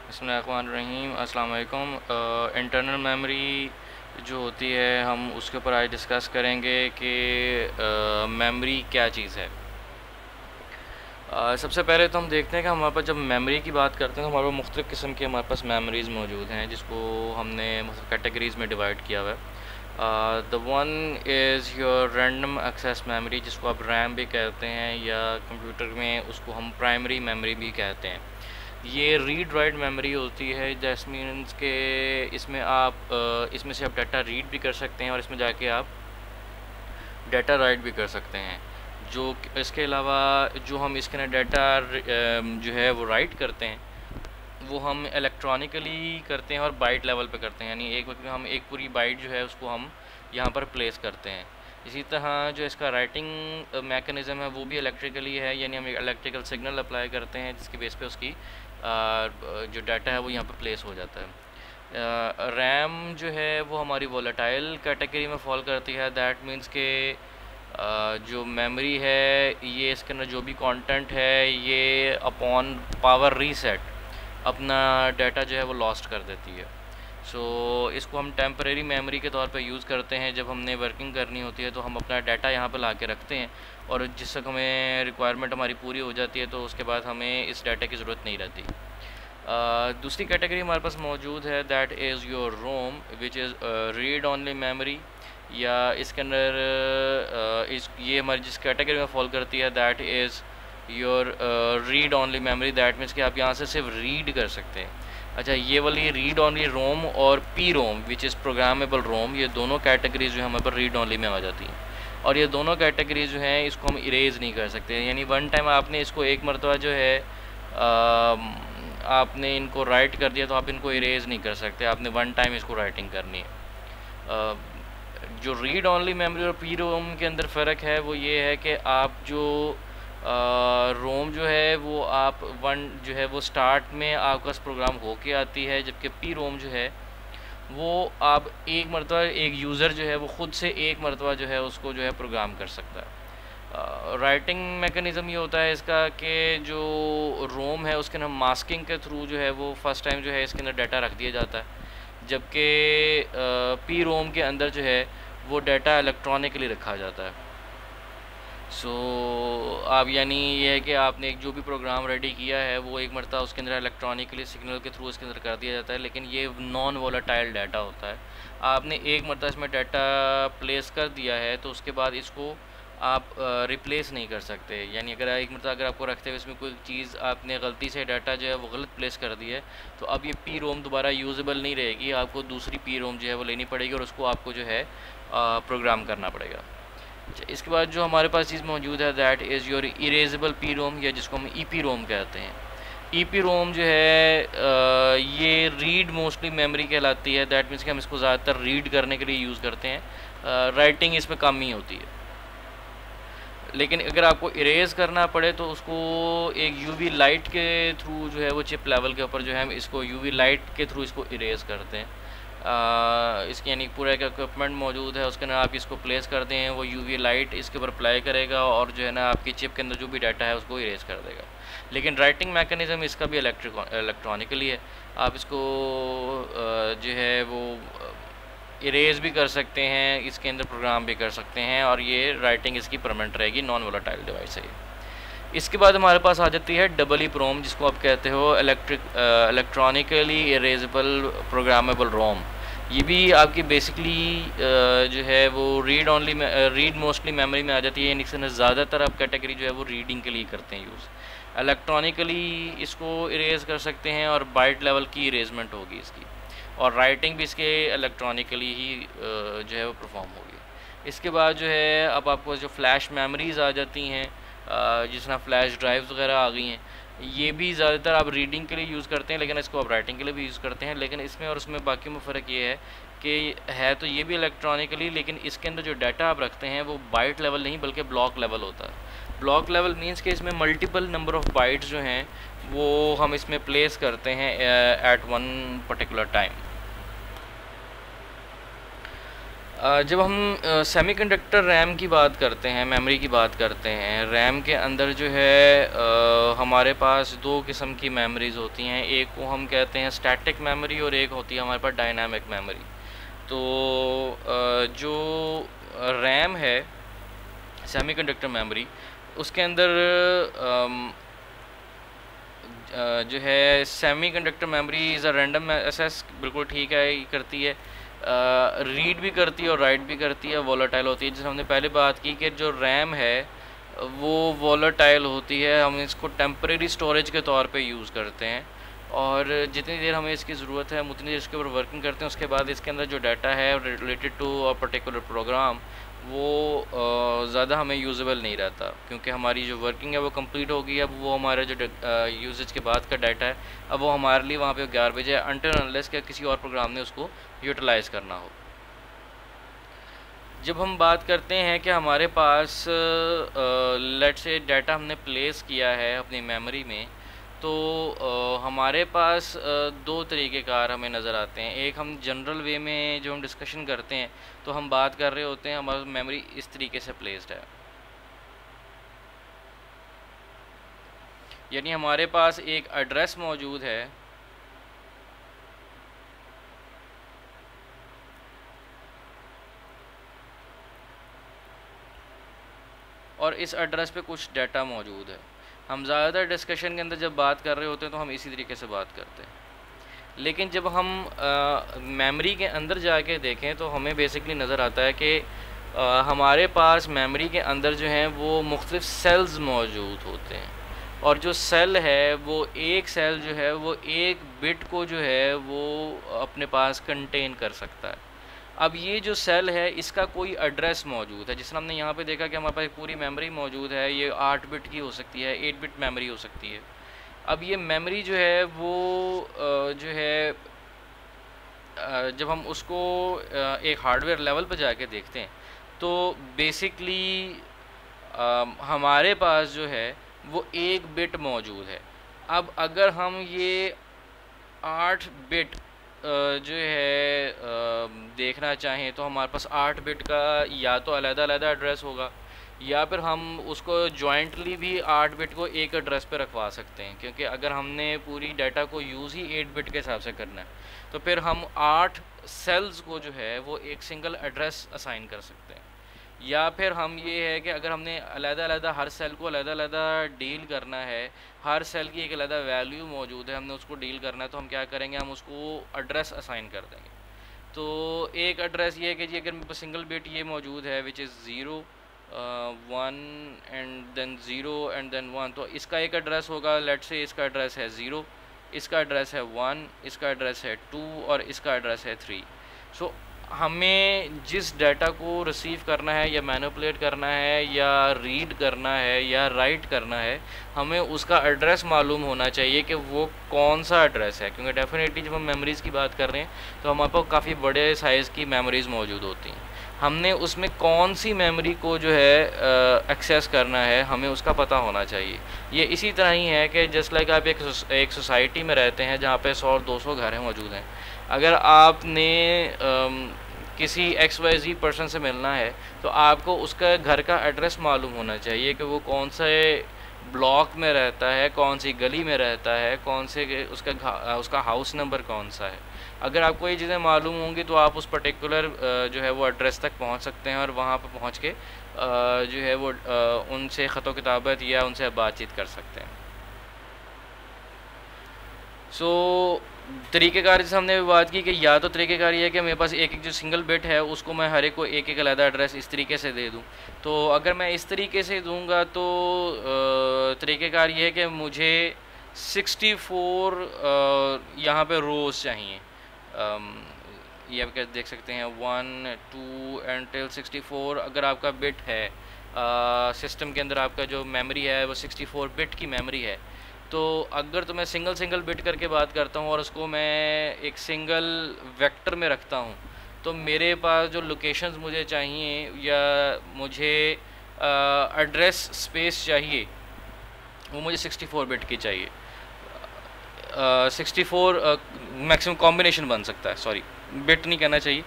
बिस्मिल्लाहिर्रहमानिर्रहीम, अस्सलाम वालेकुम। इंटरनल मेमोरी जो होती है हम उसके ऊपर आज डिस्कस करेंगे कि मेमोरी क्या चीज़ है। सबसे पहले तो हम देखते हैं कि हमारे पास जब मेमोरी की बात करते हैं तो हमारे पास मुख्तलिफ़ किस्म की हमारे पास मेमोरीज़ मौजूद हैं जिसको हमने कैटेगरीज़ में डिवाइड किया हुआ है। The one is your random access memory, जिसको आप रैम भी कहते हैं या कंप्यूटर में उसको हम प्राइमरी मेमोरी भी कहते हैं। ये रीड राइट मेमोरी होती है, दैट मीन्स के इसमें इसमें से आप डाटा रीड भी कर सकते हैं और इसमें जाके आप डाटा राइट भी कर सकते हैं। जो इसके अलावा जो हम इसके अंदर डाटा जो है वो राइट करते हैं वो हम इलेक्ट्रॉनिकली करते हैं और बाइट लेवल पे करते हैं, यानी एक वक्त में हम एक पूरी बाइट जो है उसको हम यहाँ पर प्लेस करते हैं। इसी तरह जो इसका राइटिंग मैकेनिज़्म है वो भी इलेक्ट्रिकली है, यानी हम एक इलेक्ट्रिकल सिग्नल अप्लाई करते हैं जिसकी बेस पे उसकी जो डाटा है वो यहाँ पर प्लेस हो जाता है। रैम जो है वो हमारी वोलेटाइल कैटेगरी में फॉल करती है। दैट मीन्स के जो मेमोरी है ये इसके अंदर जो भी कंटेंट है ये अपॉन पावर रीसेट अपना डाटा जो है वो लॉस्ट कर देती है। इसको हम टेम्परेरी मेमोरी के तौर पे यूज़ करते हैं। जब हमने वर्किंग करनी होती है तो हम अपना डाटा यहाँ पे ला के रखते हैं और जिस तक हमें रिक्वायरमेंट हमारी पूरी हो जाती है तो उसके बाद हमें इस डाटा की ज़रूरत नहीं रहती। दूसरी कैटेगरी हमारे पास मौजूद है, that is your ROM which is read only memory, या इसके अंदर ये हमारी जिस कैटेगरी में फॉल करती है that is your read only memory. That means कि आप यहाँ से सिर्फ रीड कर सकते हैं। अच्छा, ये वाली रीड ऑनली रोम और P ROM which is programmable रोम, ये दोनों कैटेगरीज जो हमारे पर रीड ऑनली में आ जाती हैं और ये दोनों कैटेगरीज जो हैं इसको हम इरेज़ नहीं कर सकते। यानी वन टाइम आपने इसको एक मरतबा जो है आपने इनको राइट कर दिया तो आप इनको इरेज़ नहीं कर सकते, आपने वन टाइम इसको राइटिंग करनी है। जो रीड ऑनली मेमोरी और पी रोम के अंदर फ़र्क है वो ये है कि आप जो रोम जो है वो आप जो है वो स्टार्ट में आपका प्रोग्राम होके आती है, जबकि पी रोम जो है वो आप एक मरतबा एक यूज़र जो है वो ख़ुद से एक मरतबा जो है उसको जो है प्रोग्राम कर सकता है। राइटिंग मैकेनिज़्म ये होता है इसका कि जो रोम है उसके अंदर मास्किंग के थ्रू जो है वो फर्स्ट टाइम जो है इसके अंदर डाटा रख दिया जाता है, जबकि पी रोम के अंदर जो है वो डाटा इलेक्ट्रॉनिकली रखा जाता है। आप यानी ये है कि आपने एक जो भी प्रोग्राम रेडी किया है वो एक मरतबा उसके अंदर इलेक्ट्रॉनिकली सिग्नल के थ्रू इसके अंदर कर दिया जाता है, लेकिन ये नॉन वोलेटाइल डाटा होता है। आपने एक मरतबा इसमें डाटा प्लेस कर दिया है तो उसके बाद इसको आप रिप्लेस नहीं कर सकते। यानी अगर एक मरतबा अगर आपको रखते हुए इसमें कोई चीज़ आपने गलती से डाटा जो है वो गलत प्लेस कर दी है तो अब ये पी रोम दोबारा यूजेबल नहीं रहेगी, आपको दूसरी पी रोम जो है वो लेनी पड़ेगी और उसको आपको जो है प्रोग्राम करना पड़ेगा। इसके बाद जो हमारे पास चीज़ मौजूद है that is your erasable P ROM, या जिसको हम ई पी रोम कहते हैं। ई पी रोम जो है ये रीड मोस्टली मेमोरी कहलाती है। दैट मीन्स कि हम इसको ज़्यादातर रीड करने के लिए यूज़ करते हैं, राइटिंग इसमें कम ही होती है। लेकिन अगर आपको इरेज़ करना पड़े तो उसको एक यूवी लाइट के थ्रू जो है वो चिप लेवल के ऊपर जो है हम इसको यूवी लाइट के थ्रू इसको इरेज़ करते हैं। इसकी यानी पूरा एक इक्विपमेंट मौजूद है, उसके अंदर आप इसको प्लेस करते हैं, वो यूवी लाइट इसके ऊपर अप्लाई करेगा और जो है ना आपकी चिप के अंदर जो भी डाटा है उसको इरेज कर देगा। लेकिन राइटिंग मैकेनिज़्म इसका भी इलेक्ट्रॉनिकली है। आप इसको जो है वो इरेज भी कर सकते हैं, इसके अंदर प्रोग्राम भी कर सकते हैं और ये राइटिंग इसकी परमानेंट रहेगी, नॉन वोलेटाइल डिवाइस है। इसके बाद हमारे पास आ जाती है डबल ई रोम, जिसको आप कहते हो इलेक्ट्रॉनिकली इरेजेबल प्रोग्रामेबल रोम। ये भी आपकी बेसिकली जो है वो रीड मोस्टली मेमोरी में आ जाती है, यानी ज़्यादातर आप कैटेगरी जो है वो रीडिंग के लिए करते हैं यूज़। इलेक्ट्रॉनिकली इसको इरेज कर सकते हैं और बाइट लेवल की इरेजमेंट होगी इसकी, और राइटिंग भी इसके इलेक्ट्रॉनिकली ही जो है वो परफॉर्म होगी। इसके बाद जो है अब आपको जो फ्लैश मेमोरीज़ आ जाती हैं, जिस तरह फ्लैश ड्राइव्स वगैरह आ गई हैं, ये भी ज़्यादातर आप रीडिंग के लिए यूज़ करते हैं, लेकिन इसको आप राइटिंग के लिए भी यूज़ करते हैं। लेकिन इसमें और उसमें बाकी में फ़र्क ये है कि है तो ये भी इलेक्ट्रॉनिकली, लेकिन इसके अंदर जो डाटा आप रखते हैं वो बाइट लेवल नहीं बल्कि ब्लॉक लेवल होता है। ब्लॉक लेवल मीन्स कि इसमें मल्टीपल नंबर ऑफ़ बाइट्स जो हैं वो हम इसमें प्लेस करते हैं एट वन पर्टिकुलर टाइम। जब हम सेमीकंडक्टर रैम की बात करते हैं, मेमोरी की बात करते हैं, रैम के अंदर जो है हमारे पास दो किस्म की मेमोरीज़ होती हैं। एक को हम कहते हैं स्टैटिक मेमोरी और एक होती है हमारे पास डायनामिक मेमोरी। तो जो रैम है, सेमीकंडक्टर मेमोरी, उसके अंदर जो है semiconductor memory is a random access, बिल्कुल ठीक है, ये करती है, रीड भी करती है और राइट भी करती है, वॉलेटाइल होती है। जैसे हमने पहले बात की कि जो रैम है वो वॉलेटाइल होती है, हम इसको टेम्परेरी स्टोरेज के तौर पे यूज़ करते हैं और जितनी देर हमें इसकी ज़रूरत है हम उतनी देर इसके ऊपर वर्किंग करते हैं। उसके बाद इसके अंदर जो डाटा है related to a particular program वो ज़्यादा हमें यूजेबल नहीं रहता, क्योंकि हमारी जो वर्किंग है वो कंप्लीट हो गई। अब वो हमारा जो यूजेज के बाद का डाटा है अब वो हमारे लिए वहाँ पे गार्बेज है, अनटिल अनलेस कि किसी और प्रोग्राम ने उसको यूटिलाइज़ करना हो। जब हम बात करते हैं कि हमारे पास लेट्स से डाटा हमने प्लेस किया है अपनी मेमोरी में, तो हमारे पास दो तरीक़ेकार हमें नज़र आते हैं। एक, हम जनरल वे में जो हम डिस्कशन करते हैं तो हम बात कर रहे होते हैं हमारी मेमोरी इस तरीके से प्लेस्ड है, यानी हमारे पास एक एड्रेस मौजूद है और इस एड्रेस पे कुछ डाटा मौजूद है। हम ज़्यादातर डिस्कशन के अंदर जब बात कर रहे होते हैं तो हम इसी तरीके से बात करते हैं, लेकिन जब हम मेमोरी के अंदर जाके देखें तो हमें बेसिकली नज़र आता है कि हमारे पास मेमोरी के अंदर जो हैं वो मुख्तलिफ़ सेल्स मौजूद होते हैं और जो सेल है वो एक सेल जो है वो एक बिट को जो है वो अपने पास कंटेन कर सकता है। अब ये जो सेल है इसका कोई एड्रेस मौजूद है, जिस हमने यहाँ पे देखा कि हमारे पास एक पूरी मेमोरी मौजूद है, ये 8 बिट की हो सकती है, 8 बिट मेमोरी हो सकती है। अब ये मेमोरी जो है वो जो है जब हम उसको एक हार्डवेयर लेवल पर जाके देखते हैं तो बेसिकली हमारे पास जो है वो एक बिट मौजूद है। अब अगर हम ये 8 बिट जो है देखना चाहें तो हमारे पास 8 बिट का या तो अलग-अलग एड्रेस होगा या फिर हम उसको जॉइंटली भी 8 बिट को एक एड्रेस पे रखवा सकते हैं, क्योंकि अगर हमने पूरी डाटा को यूज़ ही 8 बिट के हिसाब से करना है तो फिर हम 8 सेल्स को जो है वो एक सिंगल एड्रेस असाइन कर सकते हैं। या फिर हम ये है कि अगर हमने अलग-अलग हर सेल को अलग-अलग डील करना है, हर सेल की एक अलग वैल्यू मौजूद है, हमने उसको डील करना है, तो हम क्या करेंगे, हम उसको एड्रेस असाइन कर देंगे। तो एक एड्रेस ये है कि जी अगर मेरे पास सिंगल बिट ये मौजूद है which is 0 1 and then 0 and then 1, तो इसका एक एड्रेस होगा, लेट्स से इसका एड्रेस है 0, इसका एड्रेस है 1, इसका एड्रेस है 2 और इसका एड्रेस है 3। सो हमें जिस डाटा को रिसीव करना है या मैनिपुलेट करना है या रीड करना है या राइट करना है, हमें उसका एड्रेस मालूम होना चाहिए कि वो कौन सा एड्रेस है, क्योंकि डेफिनेटली जब हम मेमोरीज़ की बात कर रहे हैं तो हमारे पास काफ़ी बड़े साइज़ की मेमोरीज़ मौजूद होती हैं। हमने उसमें कौन सी मेमोरी को जो है एक्सेस करना है हमें उसका पता होना चाहिए। ये इसी तरह ही है कि जस्ट लाइक आप एक सोसाइटी में रहते हैं जहाँ पे 100-200 घर मौजूद हैं। अगर आपने किसी XYZ पर्सन से मिलना है तो आपको उसका घर का एड्रेस मालूम होना चाहिए कि वो कौन से ब्लॉक में रहता है, कौन सी गली में रहता है, कौन से उसका हाउस नंबर कौन सा है। अगर आपको ये चीज़ें मालूम होंगी तो आप उस पर्टिकुलर जो है वो एड्रेस तक पहुंच सकते हैं और वहाँ पर पहुँच के जो है वो उनसे ख़त किताबत या उनसे बातचीत कर सकते हैं। सो तरीक़ेकार जैसे हमने बात की कि या तो तरीक़ेकार ये है कि मेरे पास एक जो सिंगल बिट है उसको मैं हर एक को एक अलग एड्रेस इस तरीके से दे दूं। तो अगर मैं इस तरीके से दूंगा तो तरीक़ेकार ये है कि मुझे 64 यहाँ पे रोज़ चाहिए। ये आप क्या देख सकते हैं 1 2 एंड टिल 64 अगर आपका बिट है सिस्टम के अंदर, आपका जो मेमोरी है वो 64 बिट की मेमोरी है। तो अगर तो मैं सिंगल बिट करके बात करता हूँ और उसको मैं एक सिंगल वेक्टर में रखता हूँ तो मेरे पास जो लोकेशंस मुझे चाहिए या मुझे एड्रेस स्पेस चाहिए वो मुझे 64 बिट की चाहिए। 64 मैक्सिमम कॉम्बिनेशन बन सकता है, सॉरी बिट नहीं कहना चाहिए,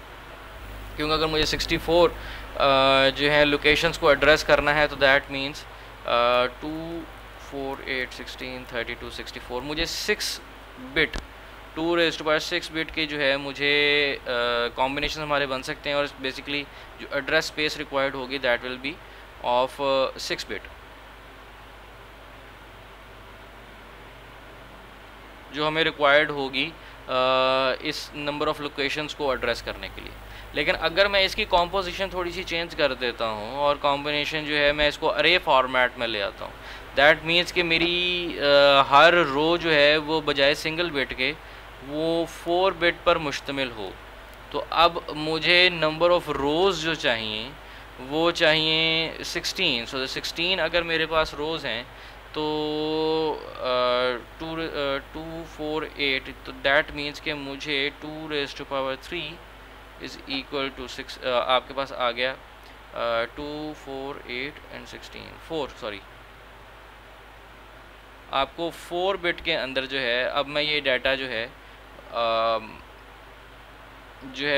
क्योंकि अगर मुझे 64 जो है लोकेशंस को एड्रेस करना है तो दैट मीन्स 2 4 8 16 32 64 मुझे 6 बिट 2⁻6 बिट के जो है मुझे कॉम्बिनेशन हमारे बन सकते हैं, और बेसिकली जो एड्रेस स्पेस रिक्वायर्ड होगी that will be of 6 bit, जो हमें रिक्वायर्ड होगी इस नंबर ऑफ़ लोकेशंस को एड्रेस करने के लिए। लेकिन अगर मैं इसकी कॉम्पोजिशन थोड़ी सी चेंज कर देता हूँ और कॉम्बिनेशन जो है मैं इसको अरे फॉर्मेट में ले आता हूँ, दैट मीन्स कि मेरी हर रो जो है वो बजाय सिंगल बिट के वो 4 बिट पर मुश्तमिल हो। तो अब मुझे नंबर ऑफ़ रोज़ जो चाहिए वो चाहिए 16। सो 16 अगर मेरे पास रोज़ हैं तो 2 4 8, तो दैट मीन्स कि मुझे 2⁻³ इज़ इक्वल टू 6 आपके पास आ गया 2 4 8 एंड 16 4 सॉरी आपको 4 बिट के अंदर जो है अब मैं ये डाटा जो है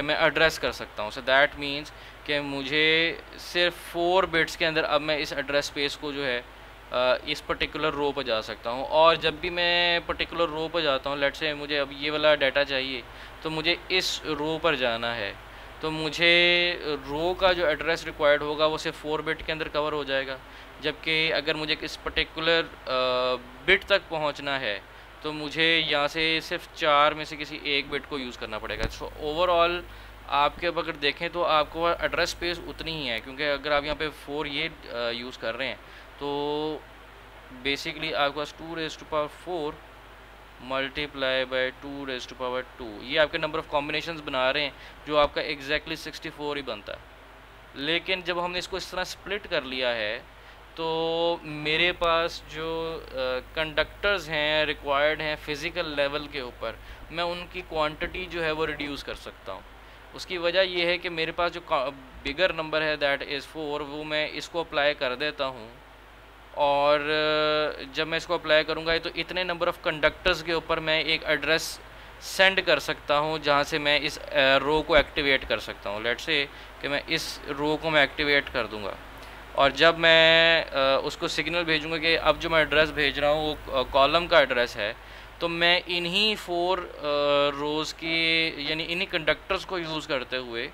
मैं एड्रेस कर सकता हूँ। सो दैट मीन्स कि मुझे सिर्फ 4 बिट्स के अंदर अब मैं इस एड्रेस स्पेस को जो है इस पर्टिकुलर रो पर जा सकता हूँ। और जब भी मैं पर्टिकुलर रो पर जाता हूँ, लेट्स से मुझे अब ये वाला डाटा चाहिए तो मुझे इस रो पर जाना है, तो मुझे रो का जो एड्रेस रिक्वायर्ड होगा वो सिर्फ 4 बिट के अंदर कवर हो जाएगा। जबकि अगर मुझे इस पर्टिकुलर बिट तक पहुँचना है तो मुझे यहाँ से सिर्फ 4 में से किसी एक बिट को यूज़ करना पड़ेगा। सो ओवरऑल आपके अब अगर देखें तो आपको एड्रेस स्पेस उतनी ही है, क्योंकि अगर आप यहाँ पे 4 ये यूज़ कर रहे हैं तो बेसिकली आपके पास 2⁻4 मल्टीप्लाई बाय 2⁻2 ये आपके नंबर ऑफ़ कॉम्बिनेशंस बना रहे हैं जो आपका एग्जैक्टली 64 ही बनता है। लेकिन जब हमने इसको इस तरह स्प्लिट कर लिया है तो मेरे पास जो कंडक्टर्स हैं रिक्वायर्ड हैं फ़िज़िकल लेवल के ऊपर, मैं उनकी क्वांटिटी जो है वो रिड्यूस कर सकता हूँ। उसकी वजह ये है कि मेरे पास जो बिगर नंबर है दैट इज़ 4, वो मैं इसको अप्लाई कर देता हूँ, और जब मैं इसको अप्लाई करूँगा तो इतने नंबर ऑफ़ कंडक्टर्स के ऊपर मैं एक एड्रेस सेंड कर सकता हूँ जहाँ से मैं इस रो को एक्टिवेट कर सकता हूँ। लेट्स से कि मैं इस रो को मैं एक्टिवेट कर दूँगा, और जब मैं उसको सिग्नल भेजूँगा कि अब जो मैं एड्रेस भेज रहा हूँ वो कॉलम का एड्रेस है, तो मैं इन्हीं 4 रोज़ की यानी इन्हीं कंडक्टर्स को यूज़ करते हुए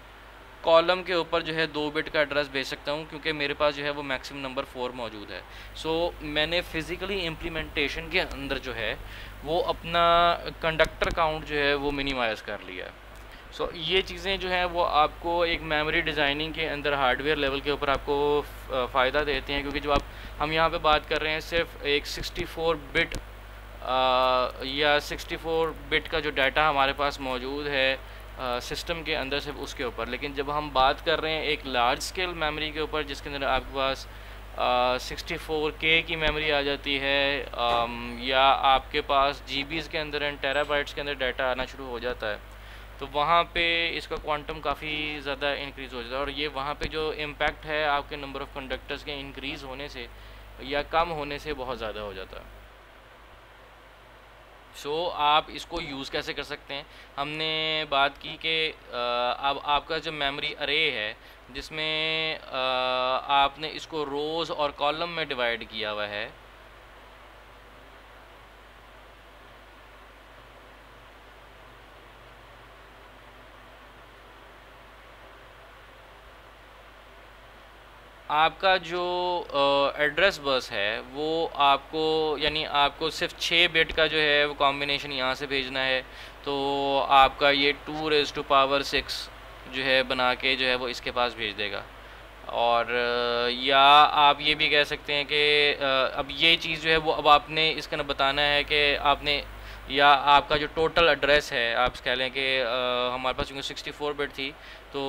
कॉलम के ऊपर जो है 2 बिट का एड्रेस भेज सकता हूँ, क्योंकि मेरे पास जो है वो मैक्सिमम नंबर 4 मौजूद है। सो मैंने फ़िज़िकली इम्प्लीमेंटेशन के अंदर जो है वो अपना कंडक्टर काउंट जो है वो मिनिमाइज़ कर लिया है। सो ये चीज़ें जो हैं वो आपको एक मेमोरी डिज़ाइनिंग के अंदर हार्डवेयर लेवल के ऊपर आपको फ़ायदा देते हैं, क्योंकि जो हम यहाँ पे बात कर रहे हैं सिर्फ एक 64 बिट या 64 बिट का जो डाटा हमारे पास मौजूद है सिस्टम के अंदर सिर्फ उसके ऊपर। लेकिन जब हम बात कर रहे हैं एक लार्ज स्केल मेमोरी के ऊपर जिसके अंदर आपके पास 64K की मेमोरी आ जाती है, या आपके पास GBs के अंदर एंड टेराबाइट्स के अंदर डाटा आना शुरू हो जाता है, तो वहाँ पे इसका क्वांटम काफ़ी ज़्यादा इंक्रीज़ हो जाता है। और ये वहाँ पे जो इम्पैक्ट है आपके नंबर ऑफ़ कंडक्टर्स के इंक्रीज़ होने से या कम होने से बहुत ज़्यादा हो जाता है। सो आप इसको यूज़ कैसे कर सकते हैं, हमने बात की कि अब आपका जो मेमोरी अरे है जिसमें आपने इसको रोज़ और कॉलम में डिवाइड किया हुआ है, आपका जो एड्रेस बस है वो आपको यानी आपको सिर्फ 6 बिट का जो है वो कॉम्बिनेशन यहाँ से भेजना है, तो आपका ये 2⁻6 जो है बना के जो है वो इसके पास भेज देगा। और या आप ये भी कह सकते हैं कि अब ये चीज़ जो है वो अब आपने इसका ना बताना है कि आपने या आपका जो टोटल एड्रेस है आप कह लें कि हमारे पास क्योंकि 64 बिट थी तो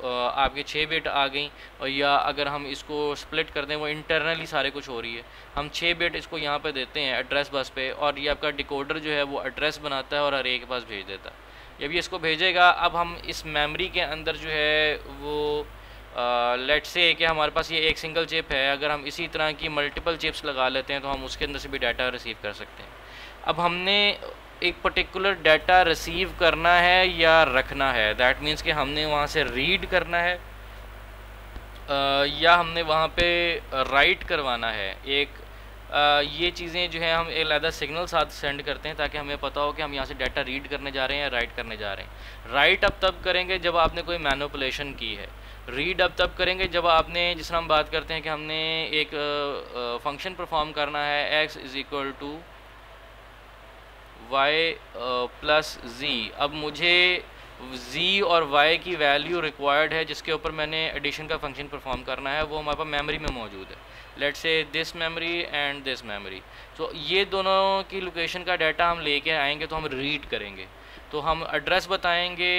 आपके 6 बिट आ गई, और या अगर हम इसको स्प्लिट कर दें वो इंटरनली सारे कुछ हो रही है, हम 6 बिट इसको यहाँ पे देते हैं एड्रेस बस पे, और ये आपका डिकोडर जो है वो एड्रेस बनाता है और अरे के पास भेज देता है। जब ये इसको भेजेगा अब हम इस मेमोरी के अंदर जो है वो लेट्स से कि हमारे पास ये एक सिंगल चिप है, अगर हम इसी तरह की मल्टीपल चिप्स लगा लेते हैं तो हम उसके अंदर से भी डाटा रिसीव कर सकते हैं। अब हमने एक पर्टिकुलर डाटा रिसीव करना है या रखना है। दैट मीन्स कि हमने वहाँ से रीड करना है या हमने वहाँ पे राइट करवाना है। एक ये चीज़ें जो है हम एक अलग सिग्नल साथ सेंड करते हैं ताकि हमें पता हो कि हम यहाँ से डाटा रीड करने जा रहे हैं या राइट करने जा रहे हैं। राइट अब तब करेंगे जब आपने कोई मैनिपुलेशन की है। रीड अब तब करेंगे जब आपने, जिस तरह हम बात करते हैं कि हमने एक फंक्शन परफॉर्म करना है x is equal to y plus z। अब मुझे z और y की वैल्यू रिक्वायर्ड है जिसके ऊपर मैंने एडिशन का फंक्शन परफॉर्म करना है, वो हमारे पास मेमोरी में मौजूद है। Let's say this memory and this memory. तो ये दोनों की लोकेशन का डाटा हम लेके आएंगे तो हम रीड करेंगे। तो हम एड्रेस बताएंगे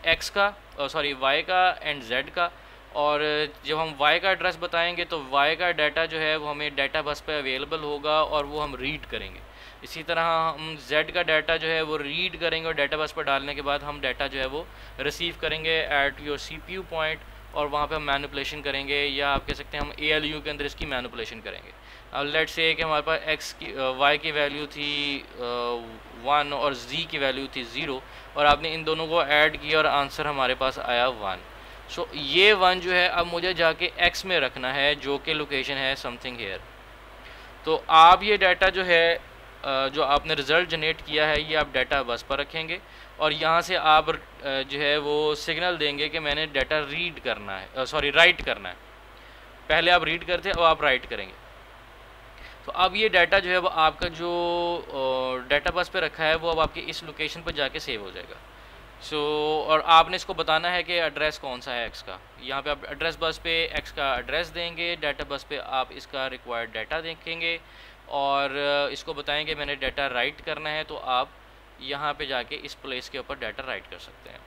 x का, सॉरी y का एंड z का, और जब हम y का एड्रेस बताएंगे तो y का डाटा जो है वो हमें डाटा बस पे अवेलेबल होगा और वो हम रीड करेंगे। इसी तरह हम z का डाटा जो है वो रीड करेंगे और डाटा बस पर डालने के बाद हम डाटा जो है वो रिसीव करेंगे एट योर CPU पॉइंट, और वहाँ पे हम मैनिपुलेशन करेंगे, या आप कह सकते हैं हम ALU के अंदर इसकी मैनिपुलेशन करेंगे। अब लेट्स से कि हमारे पास y की वैल्यू थी 1 और z की वैल्यू थी 0, और आपने इन दोनों को ऐड किया और आंसर हमारे पास आया 1। सो ये 1 जो है अब मुझे जाके x में रखना है जो कि लोकेशन है समथिंग हेयर। तो आप ये डाटा जो है जो आपने रिज़ल्ट जनरेट किया है ये आप डाटा बस पर रखेंगे, और यहाँ से आप जो है वो सिग्नल देंगे कि मैंने डाटा रीड करना है, सॉरी राइट करना है। पहले आप रीड करते अब आप राइट करेंगे। तो अब ये डाटा जो है वो आपका जो डाटा बस पे रखा है वो अब आपकी इस लोकेशन पर जाके सेव हो जाएगा। और आपने इसको बताना है कि एड्रेस कौन सा है x का। यहाँ पे आप एड्रेस बस पे x का एड्रेस देंगे, डाटा बस पे आप इसका रिक्वायर्ड डाटा देखेंगे और इसको बताएंगे मैंने डाटा राइट करना है, तो आप यहाँ पे जाके इस प्लेस के ऊपर डाटा राइट कर सकते हैं।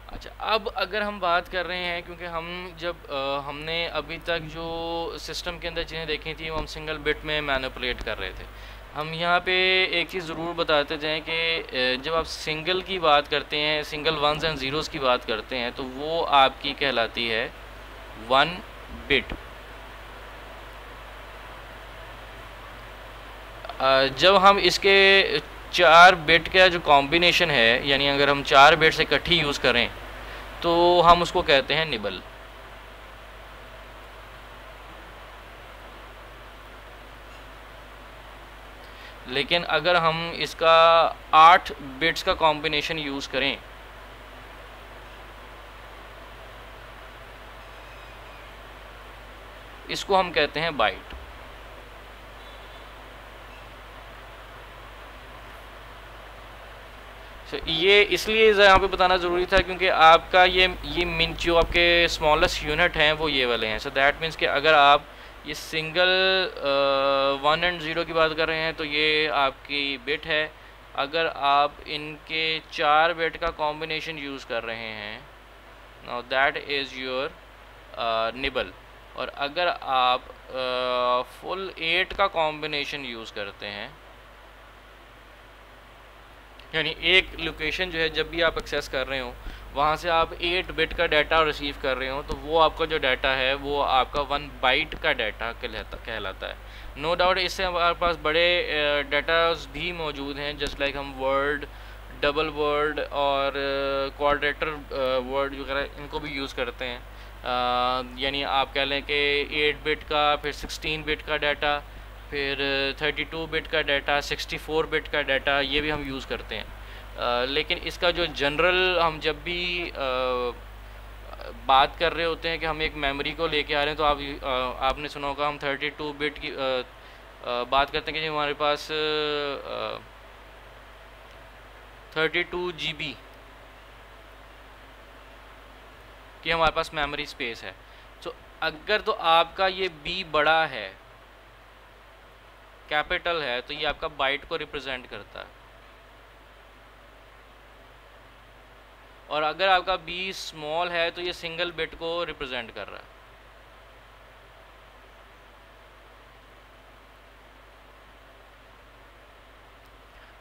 अच्छा, अब अगर हम बात कर रहे हैं, क्योंकि हम जब हमने अभी तक जो सिस्टम के अंदर चीज़ें देखी थी वो हम सिंगल बिट में मैनिपुलेट कर रहे थे। हम यहाँ पे एक चीज़ ज़रूर बताते जाएं कि जब आप सिंगल की बात करते हैं, सिंगल वंस एंड ज़ीरोज़ की बात करते हैं, तो वो आपकी कहलाती है 1 बिट। जब हम इसके 4 बिट का जो कॉम्बिनेशन है, यानी अगर हम 4 बिट से इकट्ठी यूज़ करें तो हम उसको कहते हैं निबल। लेकिन अगर हम इसका 8 बिट्स का कॉम्बिनेशन यूज़ करें इसको हम कहते हैं बाइट। ये इसलिए यहाँ पे बताना ज़रूरी था क्योंकि आपका ये मीन जो आपके स्मॉलेस्ट यूनिट हैं वो ये वाले हैं। सो दैट मीन्स कि अगर आप ये सिंगल 1 एंड 0 की बात कर रहे हैं तो ये आपकी बिट है। अगर आप इनके 4 बिट का कॉम्बिनेशन यूज़ कर रहे हैं, now that is your nibble. और अगर आप फुल 8 का कॉम्बिनेशन यूज़ करते हैं, यानी एक लोकेशन जो है जब भी आप एक्सेस कर रहे हो वहाँ से आप 8 बिट का डाटा रिसीव कर रहे हो, तो वो आपका जो डाटा है वो आपका 1 बाइट का डाटा कहलाता है। नो डाउट इससे हमारे पास बड़े डाटाज भी मौजूद हैं, जस्ट लाइक हम वर्ड, डबल वर्ड और क्वाड्रेटर वर्ड वगैरह इनको भी यूज़ करते हैं। यानी आप कह लें कि 8 बिट का, फिर 16 बिट का डाटा, फिर 32 बिट का डाटा, 64 बिट का डाटा, ये भी हम यूज़ करते हैं। लेकिन इसका जो जनरल हम जब भी बात कर रहे होते हैं कि हम एक मेमोरी को लेके आ रहे हैं, तो आपने सुना होगा हम 32 बिट की बात करते हैं कि हमारे पास 32 GB कि हमारे पास मेमोरी स्पेस है। तो अगर तो आपका ये B बड़ा है, कैपिटल है, तो ये आपका बाइट को रिप्रेजेंट करता है, और अगर आपका B स्मॉल है तो ये सिंगल बिट को रिप्रेजेंट कर रहा है।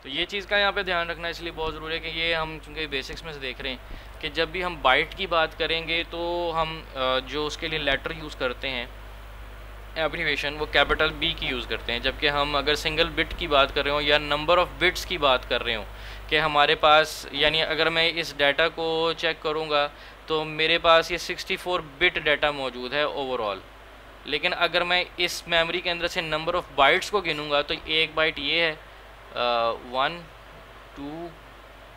तो ये चीज़ का यहाँ पे ध्यान रखना इसलिए बहुत ज़रूरी है कि ये हम चूँकि बेसिक्स में से देख रहे हैं कि जब भी हम बाइट की बात करेंगे तो हम जो उसके लिए लेटर यूज़ करते हैं एब्रीवेशन वो कैपिटल बी की यूज़ करते हैं, जबकि हम अगर सिंगल बिट की बात कर रहे हो या नंबर ऑफ़ बिट्स की बात कर रहे हो कि हमारे पास, यानी अगर मैं इस डाटा को चेक करूँगा तो मेरे पास ये 64 बिट डाटा मौजूद है ओवरऑल। लेकिन अगर मैं इस मेमोरी के अंदर से नंबर ऑफ़ बाइट्स को गिनूँगा तो एक बाइट ये है 1 2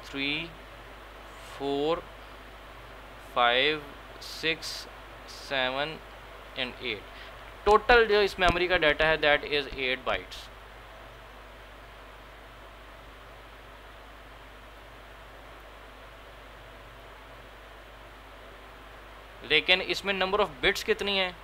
3 4 5 6 7 एंड 8। टोटल जो इस मेमोरी का डाटा है दैट इज़ 8 बाइट्स। लेकिन इसमें नंबर ऑफ़ बिट्स कितनी है?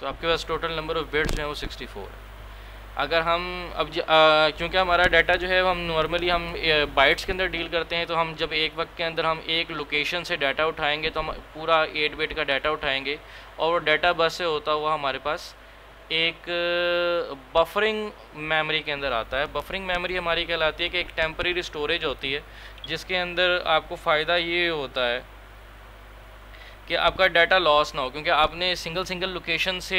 तो आपके पास टोटल नंबर ऑफ़ बिट्स हैं वो 64 है। अगर हम अब क्योंकि हमारा डाटा जो है हम नॉर्मली हम बाइट्स के अंदर डील करते हैं, तो हम जब एक वक्त के अंदर हम एक लोकेशन से डाटा उठाएंगे तो हम पूरा 8 बिट का डाटा उठाएंगे, और वो डाटा बस से होता हुआ हमारे पास एक बफरिंग मेमोरी के अंदर आता है। बफरिंग मेमोरी हमारी कहलाती है कि एक टेम्परेरी स्टोरेज होती है जिसके अंदर आपको फ़ायदा ये होता है कि आपका डाटा लॉस ना हो, क्योंकि आपने सिंगल लोकेशन से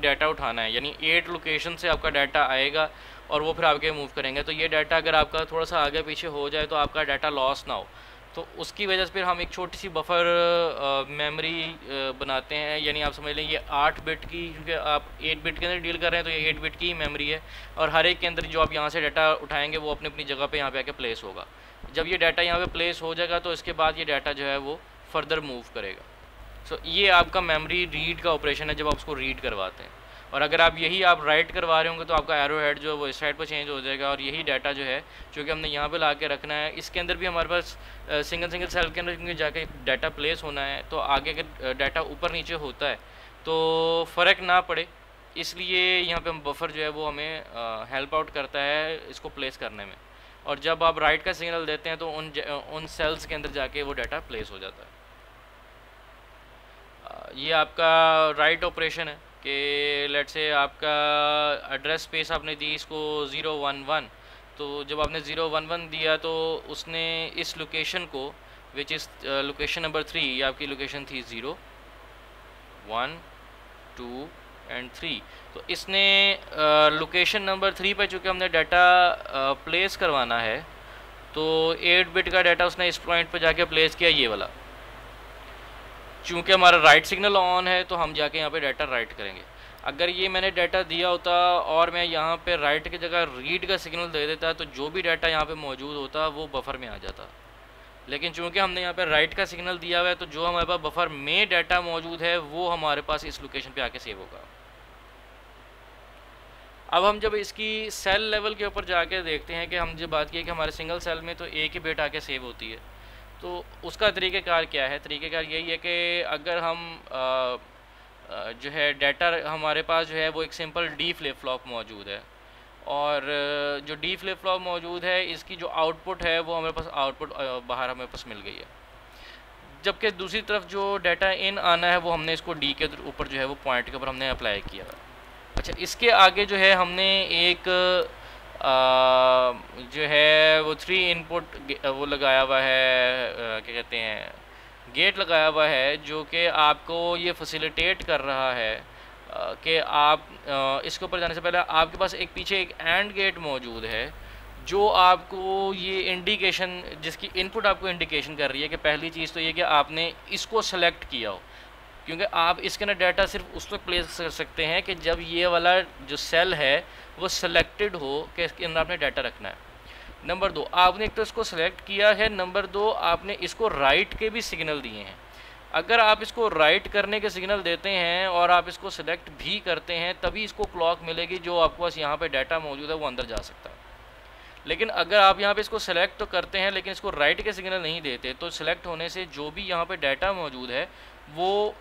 डाटा उठाना है, यानी 8 लोकेशन से आपका डाटा आएगा और वो फिर आपके मूव करेंगे। तो ये डाटा अगर आपका थोड़ा सा आगे पीछे हो जाए तो आपका डाटा लॉस ना हो, तो उसकी वजह से फिर हम एक छोटी सी बफर मेमोरी बनाते हैं। यानी आप समझ लें ये 8 बिट की, क्योंकि आप 8 बिट के अंदर डील कर रहे हैं तो ये 8 बिट की मेमोरी है, और हर एक के अंदर जो आप यहाँ से डाटा उठाएंगे वो अपनी अपनी जगह पे यहाँ पे आके प्लेस होगा। जब ये डाटा यहाँ पे प्लेस हो जाएगा तो इसके बाद ये डाटा जो है वो फर्दर मूव करेगा। सो ये आपका मेमोरी रीड का ऑपरेशन है जब आप उसको रीड करवाते हैं। और अगर आप यही आप राइट करवा रहे होंगे तो आपका एरो हेड जो है वो इस साइड पर चेंज हो जाएगा, और यही डाटा जो है क्योंकि हमने यहाँ पे ला के रखना है, इसके अंदर भी हमारे पास सिंगल सेल के अंदर क्योंकि जाके डाटा प्लेस होना है, तो आगे अगर डाटा ऊपर नीचे होता है तो फ़र्क ना पड़े, इसलिए यहाँ पे हम बफर जो है वो हमें हेल्प आउट करता है इसको प्लेस करने में। और जब आप राइट का सिग्नल देते हैं तो उन सेल्स के अंदर जाके वो डाटा प्लेस हो जाता है। ये आपका राइट ऑपरेशन है कि लेट से आपका एड्रेस स्पेस आपने दी इसको 011, तो जब आपने 011 दिया तो उसने इस लोकेशन को विच इज़ लोकेशन नंबर 3, ये आपकी लोकेशन थी 0 1 2 एंड 3, तो इसने लोकेशन नंबर 3 पर चूँकि हमने डाटा प्लेस करवाना है तो 8 बिट का डाटा उसने इस पॉइंट पर जाके प्लेस किया ये वाला। चूँकि हमारा राइट सिग्नल ऑन है तो हम जाके यहाँ पे डाटा राइट करेंगे। अगर ये मैंने डाटा दिया होता और मैं यहाँ पे राइट की जगह रीड का सिग्नल दे देता तो जो भी डाटा यहाँ पे मौजूद होता वो बफर में आ जाता। लेकिन चूँकि हमने यहाँ पे राइट का सिग्नल दिया हुआ है तो जो हमारे पास बफर में डाटा मौजूद है वो हमारे पास इस लोकेशन पे आके सेव होगा। अब हम जब इसकी सेल लेवल के ऊपर जाके देखते हैं कि हम जब बात की कि हमारे सिंगल सेल में तो एक ही बिट आके सेव होती है, तो उसका तरीक़ेकार क्या है? तरीक़ेकार यही है कि अगर हम जो है डाटा हमारे पास जो है वो एक सिंपल डी फ्लिप फ्लॉप मौजूद है, और जो डी फ्लिप फ्लॉप मौजूद है इसकी जो आउटपुट है वो हमारे पास आउटपुट बाहर हमें पास मिल गई है, जबकि दूसरी तरफ जो डाटा इन आना है वो हमने इसको डी के ऊपर जो है वो पॉइंट के ऊपर हमने अप्लाई किया। अच्छा, इसके आगे जो है हमने एक जो है वो 3 इनपुट वो लगाया हुआ है, क्या कहते हैं, गेट लगाया हुआ है, जो कि आपको ये फैसिलिटेट कर रहा है कि आप इसके ऊपर जाने से पहले आपके पास एक पीछे एक एंड गेट मौजूद है जो आपको ये इंडिकेशन, जिसकी इनपुट आपको इंडिकेशन कर रही है कि पहली चीज़ तो ये कि आपने इसको सेलेक्ट किया हो, क्योंकि आप इसके अंदर डाटा सिर्फ उस पर प्लेस कर सकते हैं कि जब ये वाला जो सेल है वो सिलेक्टेड हो कि इसके अंदर आपने डाटा रखना है। नंबर 2, आपने एक तो इसको सेलेक्ट किया है, नंबर 2 आपने इसको राइट के भी सिग्नल दिए हैं। अगर आप इसको राइट करने के सिग्नल देते हैं और आप इसको सिलेक्ट भी करते हैं तभी इसको क्लॉक मिलेगी, जो आपके पास यहाँ पे डाटा मौजूद है वो अंदर जा सकता है। लेकिन अगर आप यहाँ पे इसको सेलेक्ट तो करते हैं लेकिन इसको राइट के सिग्नल नहीं देते तो सिलेक्ट होने से जो भी यहाँ पे डाटा मौजूद है वो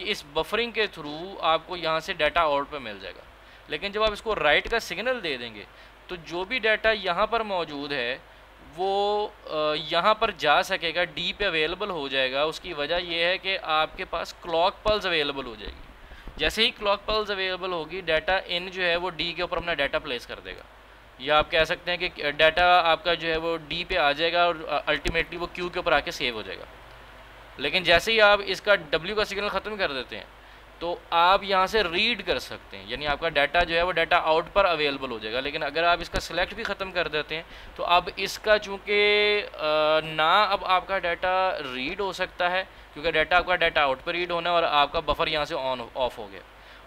इस बफरिंग के थ्रू आपको यहाँ से डाटा आउट पे मिल जाएगा। लेकिन जब आप इसको राइट का सिग्नल दे देंगे तो जो भी डाटा यहाँ पर मौजूद है वो यहाँ पर जा सकेगा, डी पे अवेलेबल हो जाएगा। उसकी वजह यह है कि आपके पास क्लॉक पल्स अवेलेबल हो जाएगी। जैसे ही क्लॉक पल्स अवेलेबल होगी डाटा इन जो है वो डी के ऊपर अपना डाटा प्लेस कर देगा। या आप कह सकते हैं कि डाटा आपका जो है वो डी पे आ जाएगा और अल्टीमेटली वो क्यू के ऊपर आके सेव हो जाएगा। लेकिन जैसे ही आप इसका डब्ल्यू का सिग्नल ख़त्म कर देते हैं तो आप यहाँ से रीड कर सकते हैं, यानी आपका डाटा जो है वो डाटा आउट पर अवेलेबल हो जाएगा। लेकिन अगर आप इसका सिलेक्ट भी ख़त्म कर देते हैं तो अब इसका चूँकि ना अब आपका डाटा रीड हो सकता है, क्योंकि डाटा आपका डाटा आउट पर रीड होना है और आपका बफर यहाँ से ऑन ऑफ हो गया,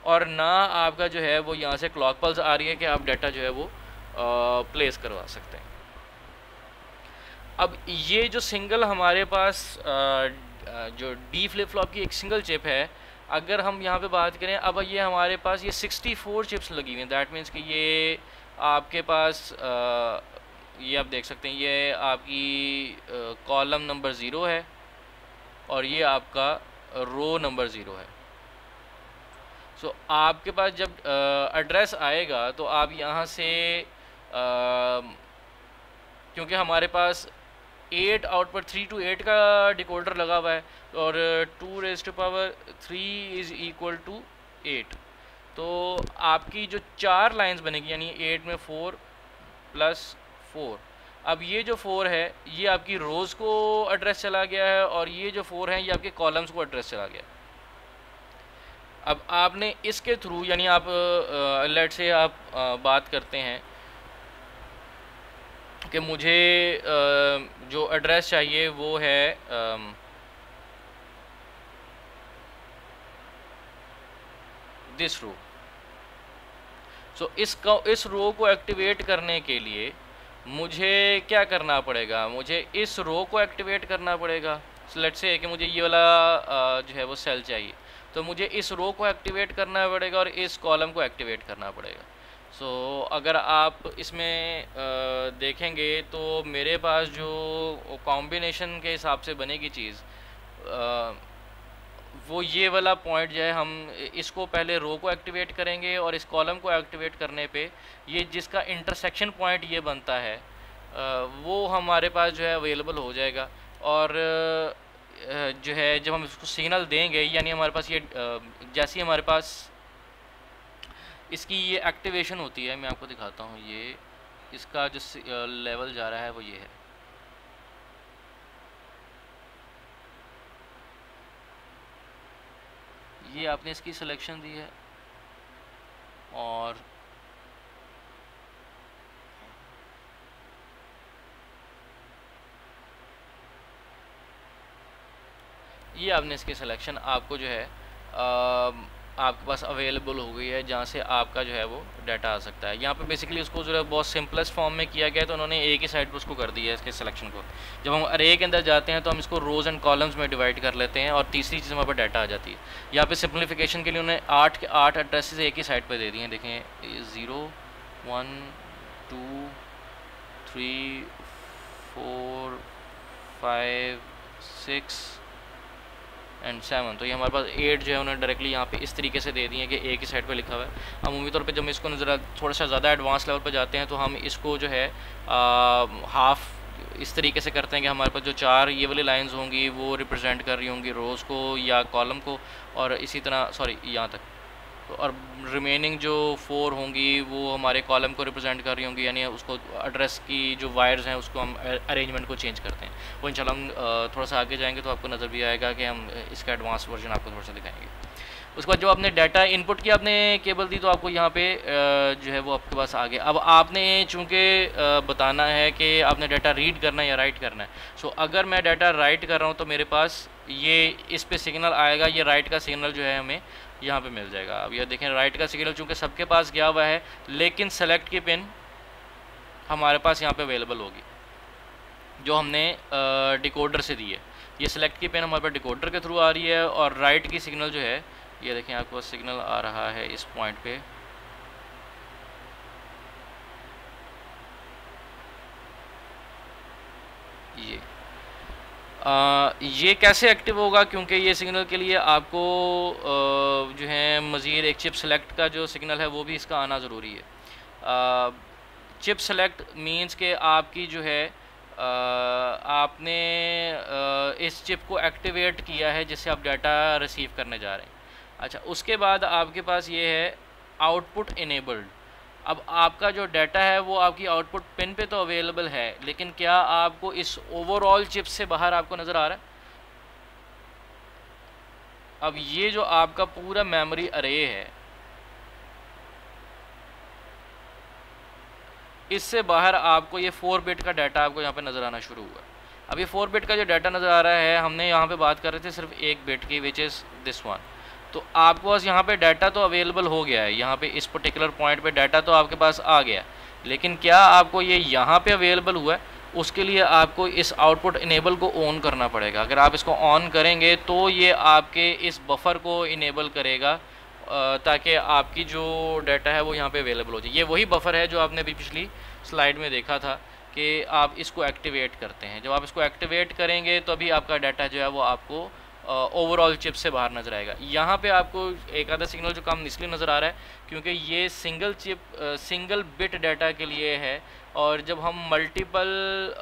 और ना आपका जो है वो यहाँ से क्लॉक पल्स आ रही है कि आप डाटा जो है वो प्लेस करवा सकते हैं। अब ये जो सिंगल हमारे पास जो डी फ्लिप फ्लॉप की एक सिंगल चिप है, अगर हम यहाँ पे बात करें, अब ये हमारे पास ये 64 चिप्स लगी हुई हैं। दैट मीन्स कि ये आपके पास ये आप देख सकते हैं, ये आपकी कॉलम नंबर 0 है और ये आपका रो नंबर 0 है। सो आपके पास जब एड्रेस आएगा तो आप यहाँ से क्योंकि हमारे पास 8 आउटपुट 3 to 8 का डिकोडर लगा हुआ है और 2⁻³ इज़ इक्वल टू 8, तो आपकी जो 4 लाइंस बनेगी, यानी 8 में 4 + 4, अब ये जो 4 है ये आपकी रोज़ को एड्रेस चला गया है और ये जो 4 है ये आपके कॉलम्स को एड्रेस चला गया। अब आपने इसके थ्रू, यानी आप लेट से आप बात करते हैं कि मुझे जो एड्रेस चाहिए वो है दिस रो। सो इस रो को एक्टिवेट करने के लिए मुझे क्या करना पड़ेगा, मुझे इस रो को एक्टिवेट करना पड़ेगा। लेट्स से कि मुझे ये वाला जो है वो सेल चाहिए, तो मुझे इस रो को एक्टिवेट करना पड़ेगा और इस कॉलम को एक्टिवेट करना पड़ेगा। सो अगर आप इसमें देखेंगे तो मेरे पास जो कॉम्बिनेशन के हिसाब से बनेगी चीज़, वो ये वाला पॉइंट जो है, हम इसको पहले रो को एक्टिवेट करेंगे और इस कॉलम को एक्टिवेट करने पे ये जिसका इंटरसेक्शन पॉइंट ये बनता है वो हमारे पास जो है अवेलेबल हो जाएगा। और जो है जब हम इसको सिग्नल देंगे, यानी हमारे पास ये जैसे ही हमारे पास इसकी ये एक्टिवेशन होती है, मैं आपको दिखाता हूँ, ये इसका जो लेवल जा रहा है वो ये है। ये आपने इसकी सिलेक्शन दी है और ये आपने इसकी सिलेक्शन आपको जो है आपके पास अवेलेबल हो गई है, जहाँ से आपका जो है वो डाटा आ सकता है। यहाँ पे बेसिकली उसको जो है बहुत सिंपलेस्ट फॉर्म में किया गया है, तो उन्होंने एक ही साइड पर उसको कर दिया है इसके सिलेक्शन को। जब हम अरे के अंदर जाते हैं तो हम इसको रोज़ एंड कॉलम्स में डिवाइड कर लेते हैं और तीसरी चीज़ हमारे पर डाटा आ जाती है। यहाँ पे सिंप्लीफिकेशन के लिए उन्होंने 8 के 8 एड्रेसेस एक ही साइड पर दे दिए हैं। देखें 0 1 2 3 4 5 6 एंड 7, तो ये हमारे पास 8 जो है उन्होंने डायरेक्टली यहाँ पे इस तरीके से दे दिए हैं कि एक ही साइड पे लिखा हुआ है। हम उम्मीद तौर पे जब इसको ज़रा थोड़ा सा ज़्यादा एडवांस लेवल पे जाते हैं तो हम इसको जो है हाफ इस तरीके से करते हैं कि हमारे पास जो 4 ये वाली लाइंस होंगी वो रिप्रेजेंट कर रही होंगी रोज़ को या कॉलम को, और इसी तरह सॉरी यहाँ तक, तो और रिमेनिंग जो 4 होंगी वो हमारे कॉलम को रिप्रेजेंट कर रही होंगी, यानी उसको एड्रेस की जो वायर्स हैं उसको हम अरेंजमेंट को चेंज करते हैं। वो इंशाल्लाह हम थोड़ा सा आगे जाएंगे तो आपको नज़र भी आएगा कि हम इसका एडवांस वर्जन आपको थोड़ा सा दिखाएंगे। उसके बाद जब आपने डाटा इनपुट की आपने केबल दी तो आपको यहाँ पे जो है वो आपके पास आ गया। अब आपने चूँकि बताना है कि आपने डाटा रीड करना है या राइट करना है। सो अगर मैं डाटा राइट कर रहा हूँ तो मेरे पास ये इस पे सिग्नल आएगा, ये राइट का सिग्नल जो है हमें यहाँ पे मिल जाएगा। अब ये देखें राइट का सिग्नल चूँकि सबके पास गया हुआ है, लेकिन सेलेक्ट की पिन हमारे पास यहाँ पे अवेलेबल होगी जो हमने डिकोडर से दी है। ये सेलेक्ट की पिन हमारे पास डिकोडर के थ्रू आ रही है और राइट की सिग्नल जो है ये देखें आपके पास सिग्नल आ रहा है इस पॉइंट पे। ये कैसे एक्टिव होगा, क्योंकि ये सिग्नल के लिए आपको जो है मज़ीद एक चिप सेलेक्ट का जो सिग्नल है वो भी इसका आना ज़रूरी है। चिप सेलेक्ट मींस के आपकी जो है आपने इस चिप को एक्टिवेट किया है जिससे आप डाटा रिसीव करने जा रहे हैं। अच्छा, उसके बाद आपके पास ये है आउटपुट इनेबल्ड। अब आपका जो डाटा है वो आपकी आउटपुट पिन पे तो अवेलेबल है, लेकिन क्या आपको इस ओवरऑल चिप से बाहर आपको नज़र आ रहा है? अब ये जो आपका पूरा मेमोरी अरे है, इससे बाहर आपको ये 4 बिट का डाटा आपको यहाँ पे नज़र आना शुरू हुआ। अब ये 4 बिट का जो डाटा नज़र आ रहा है, हमने यहाँ पे बात कर रहे थे सिर्फ 1 बिट की, विच इज़ दिस वन। तो आपके पास यहाँ पे डाटा तो अवेलेबल हो गया है, यहाँ पे इस पर्टिकुलर पॉइंट पे डाटा तो आपके पास आ गया, लेकिन क्या आपको ये यहाँ पे अवेलेबल हुआ है? उसके लिए आपको इस आउटपुट इनेबल को ऑन करना पड़ेगा। अगर आप इसको ऑन करेंगे तो ये आपके इस बफर को इनेबल करेगा, ताकि आपकी जो डाटा है वो यहाँ पे अवेलेबल हो जाए। ये वही बफर है जो आपने अभी पिछली स्लाइड में देखा था कि आप इसको एक्टिवेट करते हैं। जब आप इसको एक्टिवेट करेंगे तो अभी आपका डाटा जो है वो आपको ओवरऑल चिप से बाहर नज़र आएगा। यहाँ पे आपको एक आधा सिग्नल जो कम इसलिए नज़र आ रहा है क्योंकि ये single chip single bit data के लिए है, और जब हम मल्टीपल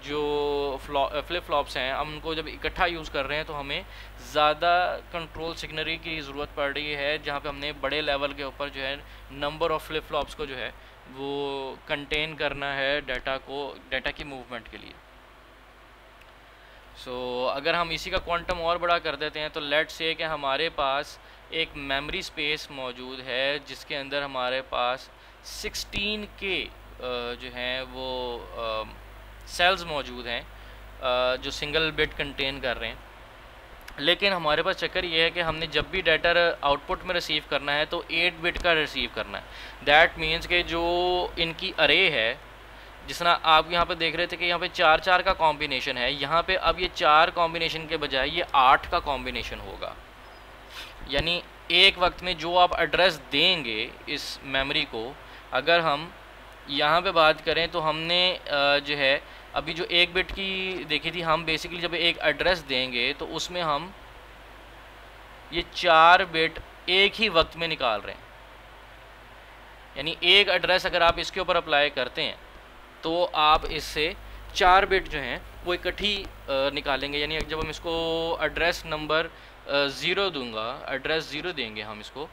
जो फ्लिप फ्लॉप्स हैं हम उनको जब इकट्ठा यूज़ कर रहे हैं तो हमें ज़्यादा कंट्रोल सिग्नरी की ज़रूरत पड़ रही है, जहाँ पे हमने बड़े लेवल के ऊपर जो है नंबर ऑफ़ फ्लिप फ्लॉप्स को जो है वो कंटेन करना है डाटा की मूवमेंट के लिए। अगर हम इसी का क्वांटम और बड़ा कर देते हैं तो लेट्स से कि हमारे पास एक मेमोरी स्पेस मौजूद है जिसके अंदर हमारे पास 16 के जो हैं वो सेल्स मौजूद हैं जो सिंगल बिट कंटेन कर रहे हैं। लेकिन हमारे पास चक्कर ये है कि हमने जब भी डाटा आउटपुट में रिसीव करना है तो 8 बिट का रिसीव करना है। दैट मीन्स कि जो इनकी अरे है, जिस तरह आप यहाँ पे देख रहे थे कि यहाँ पे 4 का कॉम्बिनेशन है, यहाँ पे अब ये 4 कॉम्बिनेशन के बजाय ये 8 का कॉम्बिनेशन होगा। यानी एक वक्त में जो आप एड्रेस देंगे इस मेमोरी को, अगर हम यहाँ पे बात करें तो हमने जो है अभी जो 1 बिट की देखी थी, हम बेसिकली जब एक एड्रेस देंगे तो उसमें हम ये 4 बिट एक ही वक्त में निकाल रहे हैं। यानी एक एड्रेस अगर आप इसके ऊपर अप्लाई करते हैं तो आप इससे 4 बिट जो हैं वो इकट्ठी निकालेंगे। यानी जब हम इसको एड्रेस नंबर 0 दूंगा, एड्रेस 0 देंगे हम इसको,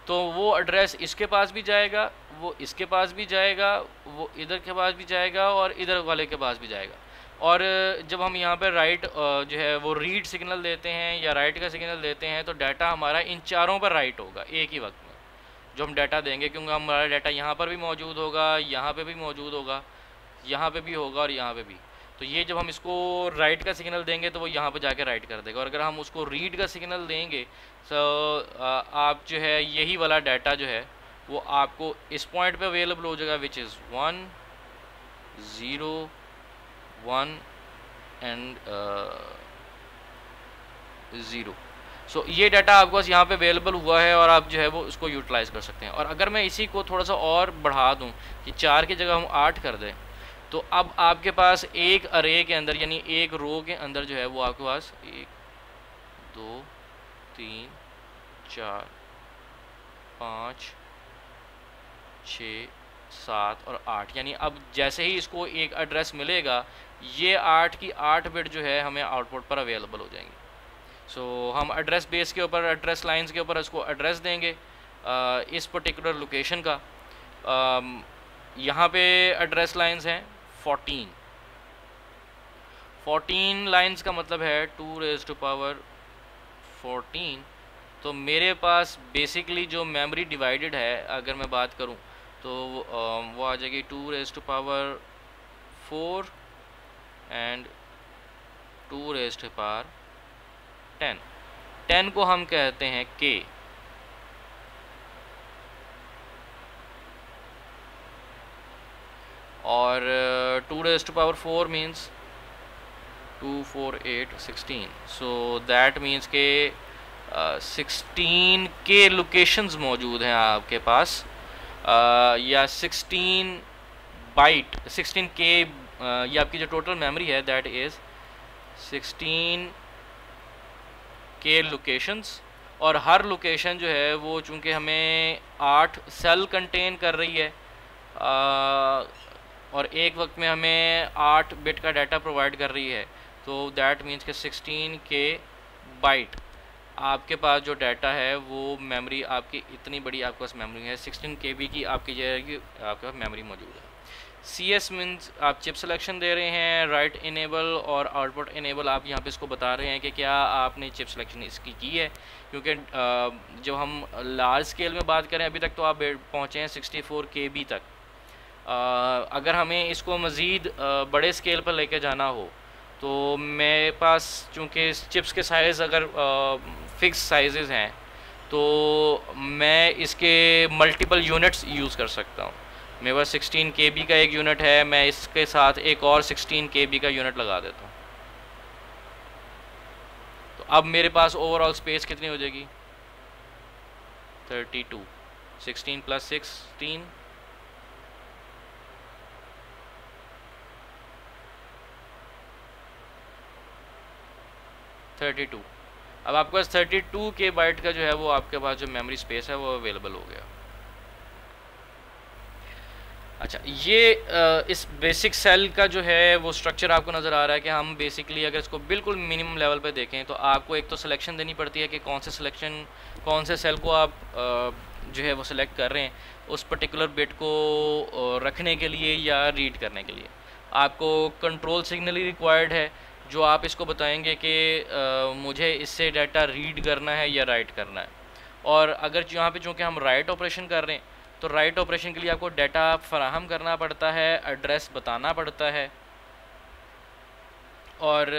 तो वो एड्रेस इसके पास भी जाएगा, वो इसके पास भी जाएगा, वो इधर के पास भी जाएगा और इधर वाले के पास भी जाएगा। और जब हम यहाँ पर राइट जो है वो रीड सिग्नल देते हैं या राइट का सिग्नल देते हैं तो डाटा हमारा इन चारों पर राइट होगा एक ही वक्त में जो हम डाटा देंगे, क्योंकि हमारा डाटा यहाँ पर भी मौजूद होगा, यहाँ पे भी मौजूद होगा, यहाँ पे भी होगा और यहाँ पे भी। तो ये जब हम इसको राइट का सिग्नल देंगे तो वो यहाँ पे जाके राइट कर देगा, और अगर हम उसको रीड का सिग्नल देंगे तो आप जो है यही वाला डाटा जो है वो आपको इस पॉइंट पे अवेलेबल हो जाएगा, विच इज़ 1 0 1 एंड 0। सो ये डाटा आपके पास यहाँ पे अवेलेबल हुआ है और आप जो है वो उसको यूटिलाइज़ कर सकते हैं। और अगर मैं इसी को थोड़ा सा और बढ़ा दूँ कि 4 की जगह हम 8 कर दें, तो अब आपके पास एक अरे के अंदर यानी एक रो के अंदर जो है वो आपके पास 1 2 3 4 5 6 7 और 8, यानी अब जैसे ही इसको एक एड्रेस मिलेगा ये 8 की 8 बिट जो है हमें आउटपुट पर अवेलेबल हो जाएंगी। हम एड्रेस बेस के ऊपर, एड्रेस लाइंस के ऊपर इसको एड्रेस देंगे इस पर्टिकुलर लोकेशन का। यहाँ पे एड्रेस लाइंस हैं 14 लाइंस का मतलब है 2 रेज़ टू पावर 14। तो मेरे पास बेसिकली जो मेमोरी डिवाइडेड है अगर मैं बात करूं तो वो आ जाएगी 2 raise to power 4 and 2 raise to power 10 को हम कहते हैं k, और 2 raise to power 4 means 2 4 8 16। So that means k 16 के लोकेशंस मौजूद हैं आपके पास, या 16 बाइट 16 के ये आपकी जो टोटल मेमोरी है दैट इज़ 16 के लोकेशंस। और हर लोकेशन जो है वो चूँकि हमें 8 सेल कंटेन कर रही है और एक वक्त में हमें 8 बिट का डाटा प्रोवाइड कर रही है, तो दैट मीन्स कि 16 के बाइट आपके पास जो डाटा है वो मेमोरी आपकी इतनी बड़ी आपके पास मेमोरी है, 16 KB की आपकी जो है आपके पास मेमोरी मौजूद है। CS मीन्स आप चिप सिलेक्शन दे रहे हैं, राइट इनेबल और आउटपुट इनेबल आप यहाँ पे इसको बता रहे हैं कि क्या आपने चिप सिलेक्शन इसकी की है, क्योंकि जब हम लार्ज स्केल में बात करें अभी तक तो आप पहुँचे हैं 64 KB तक। अगर हमें इसको मज़ीद बड़े स्केल पर लेके जाना हो तो मेरे पास चूँकि चिप्स के साइज़ अगर फ़िक्स साइज़ हैं तो मैं इसके मल्टीपल यूनिट्स यूज़ कर सकता हूँ। मेरे पास 16 KB का एक यूनिट है, मैं इसके साथ एक और 16 KB का यूनिट लगा देता हूँ। तो अब मेरे पास ओवरऑल स्पेस कितनी हो जाएगी? 32। 16 + 16 32। अब आपके पास 32 KB का जो है वो आपके पास जो मेमोरी स्पेस है वो अवेलेबल हो गया। अच्छा, ये इस बेसिक सेल का जो है वो स्ट्रक्चर आपको नज़र आ रहा है कि हम बेसिकली अगर इसको बिल्कुल मिनिमम लेवल पे देखें तो आपको एक तो सिलेक्शन देनी पड़ती है कि कौन से सेल को आप जो है वो सिलेक्ट कर रहे हैं उस पर्टिकुलर बिट को रखने के लिए या रीड करने के लिए। आपको कंट्रोल सिग्नल ही रिक्वायर्ड है जो आप इसको बताएंगे कि मुझे इससे डाटा रीड करना है या राइट करना है। और अगर यहाँ पे चूँकि हम राइट ऑपरेशन कर रहे हैं तो राइट ऑपरेशन के लिए आपको डाटा फराहम करना पड़ता है, एड्रेस बताना पड़ता है और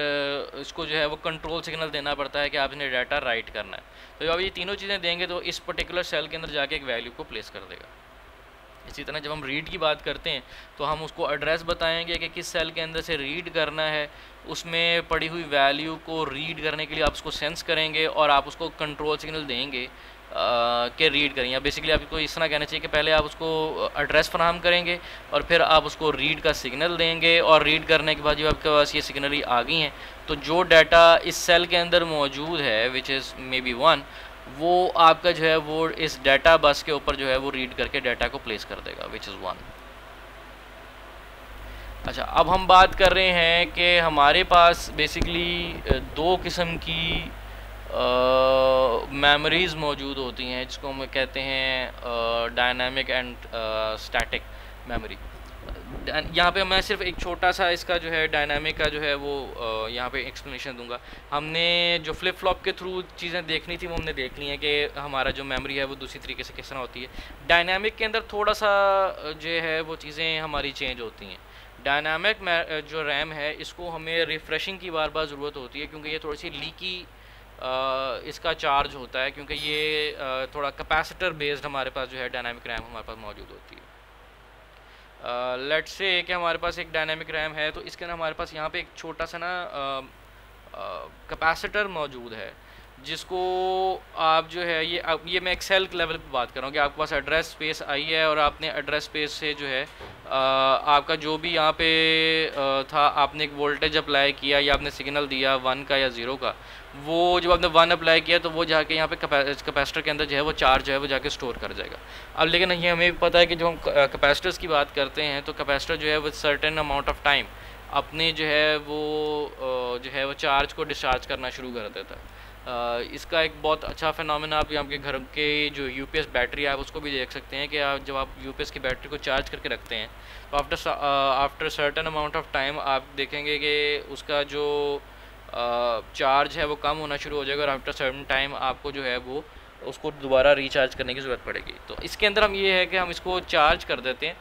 इसको जो है वो कंट्रोल सिग्नल देना पड़ता है कि आपने डाटा राइट करना है। तो जब आप ये तीनों चीज़ें देंगे तो इस पर्टिकुलर सेल के अंदर जाके एक वैल्यू को प्लेस कर देगा। इसी तरह जब हम रीड की बात करते हैं तो हम उसको एड्रेस बताएंगे कि किस सेल के अंदर से रीड करना है, उसमें पड़ी हुई वैल्यू को रीड करने के लिए आप उसको सेंस करेंगे और आप उसको कंट्रोल सिग्नल देंगे के रीड करें। या बेसिकली आपको इस तरह कहना चाहिए कि पहले आप उसको एड्रेस फराहम करेंगे और फिर आप उसको रीड का सिग्नल देंगे और रीड करने के बाद जब आपके पास ये सिग्नल आ गई हैं तो जो डाटा इस सेल के अंदर मौजूद है विच इज़ मे बी 1, वो आपका जो है वो इस डाटा बस के ऊपर जो है वो रीड करके डाटा को प्लेस कर देगा विच इज़ 1। अच्छा, अब हम बात कर रहे हैं कि हमारे पास बेसिकली दो किस्म की मेमोरीज़ मौजूद होती हैं जिसको हम कहते हैं डायनामिक एंड स्टैटिक मेमोरी। यहाँ पे मैं सिर्फ एक छोटा सा इसका जो है डायनामिक का जो है वो यहाँ पे एक्सप्लेनेशन दूंगा। हमने जो फ्लिप फ्लॉप के थ्रू चीज़ें देखनी थी वो हमने देख ली हैं कि हमारा जो मेमोरी है वो दूसरी तरीके से किस तरह होती है। डायनामिक के अंदर थोड़ा सा जो है वो चीज़ें हमारी चेंज होती हैं। डायनामिक जो रैम है इसको हमें रिफ़्रेशिंग की बार बार ज़रूरत होती है क्योंकि ये थोड़ी सी लीकी इसका चार्ज होता है, क्योंकि ये थोड़ा कैपेसिटर बेस्ड हमारे पास जो है डायनामिक रैम हमारे पास मौजूद होती है। लेट्स से कि हमारे पास एक डायनामिक रैम है तो इसके अंदर हमारे पास यहाँ पे एक छोटा सा ना कैपेसिटर मौजूद है जिसको आप जो है ये मैं एक्सेल के लेवल पे बात कर रहा हूँ कि आपके पास एड्रेस स्पेस आई है और आपने एड्रेस स्पेस से जो है आपका जो भी यहाँ पे था आपने एक वोल्टेज अप्लाई किया या आपने सिग्नल दिया 1 का या 0 का, वो जब आपने 1 अप्लाई किया तो वो जाके यहाँ पे कैपेसिटर के अंदर जो है वो चार्ज जो है वो जाके स्टोर कर जाएगा। अब लेकिन ये हमें पता है कि जो हम कैपेसिटर्स की बात करते हैं तो कैपेसिटर जो है with certain amount of time अपने जो है वो चार्ज को डिस्चार्ज करना शुरू कर देता है। इसका एक बहुत अच्छा फिनोमेना आप आपके घर के जो यूपीएस बैटरी है आप उसको भी देख सकते हैं कि आप जब आप यूपीएस की बैटरी को चार्ज करके रखते हैं तो after certain amount of time आप देखेंगे कि उसका जो चार्ज है वो कम होना शुरू हो जाएगा और आफ्टर सर्टेन टाइम आपको जो है वो उसको दोबारा रिचार्ज करने की ज़रूरत पड़ेगी। तो इसके अंदर हम ये है कि हम इसको चार्ज कर देते हैं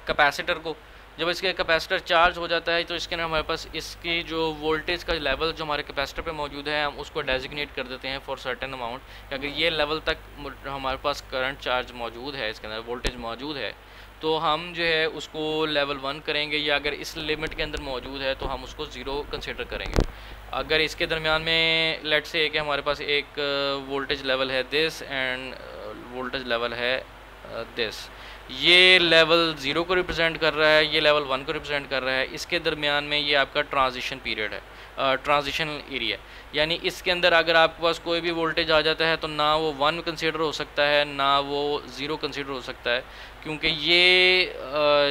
कैपेसिटर को। जब इसके कैपेसिटर चार्ज हो जाता है तो इसके अंदर हमारे पास इसकी जो वोल्टेज का लेवल जो हमारे कैपेसिटर पे मौजूद है हम उसको डेजिग्नेट कर देते हैं फॉर सर्टेन अमाउंट कि अगर ये लेवल तक हमारे पास करंट चार्ज मौजूद है, इसके अंदर वोल्टेज मौजूद है तो हम जो है उसको लेवल 1 करेंगे, या अगर इस लिमिट के अंदर मौजूद है तो हम उसको 0 कंसिडर करेंगे। अगर इसके दरमियान में लेट्स से कि हमारे पास एक वोल्टेज लेवल है दिस एंड वोल्टेज लेवल है दिस, ये लेवल 0 को रिप्रेजेंट कर रहा है, ये लेवल 1 को रिप्रेजेंट कर रहा है, इसके दरमियान में ये आपका ट्रांजिशन पीरियड है, ट्रांजिशन एरिया। यानी इसके अंदर अगर आपके पास कोई भी वोल्टेज आ जाता है तो ना वो 1 कंसीडर हो सकता है ना वो 0 कंसीडर हो सकता है, क्योंकि ये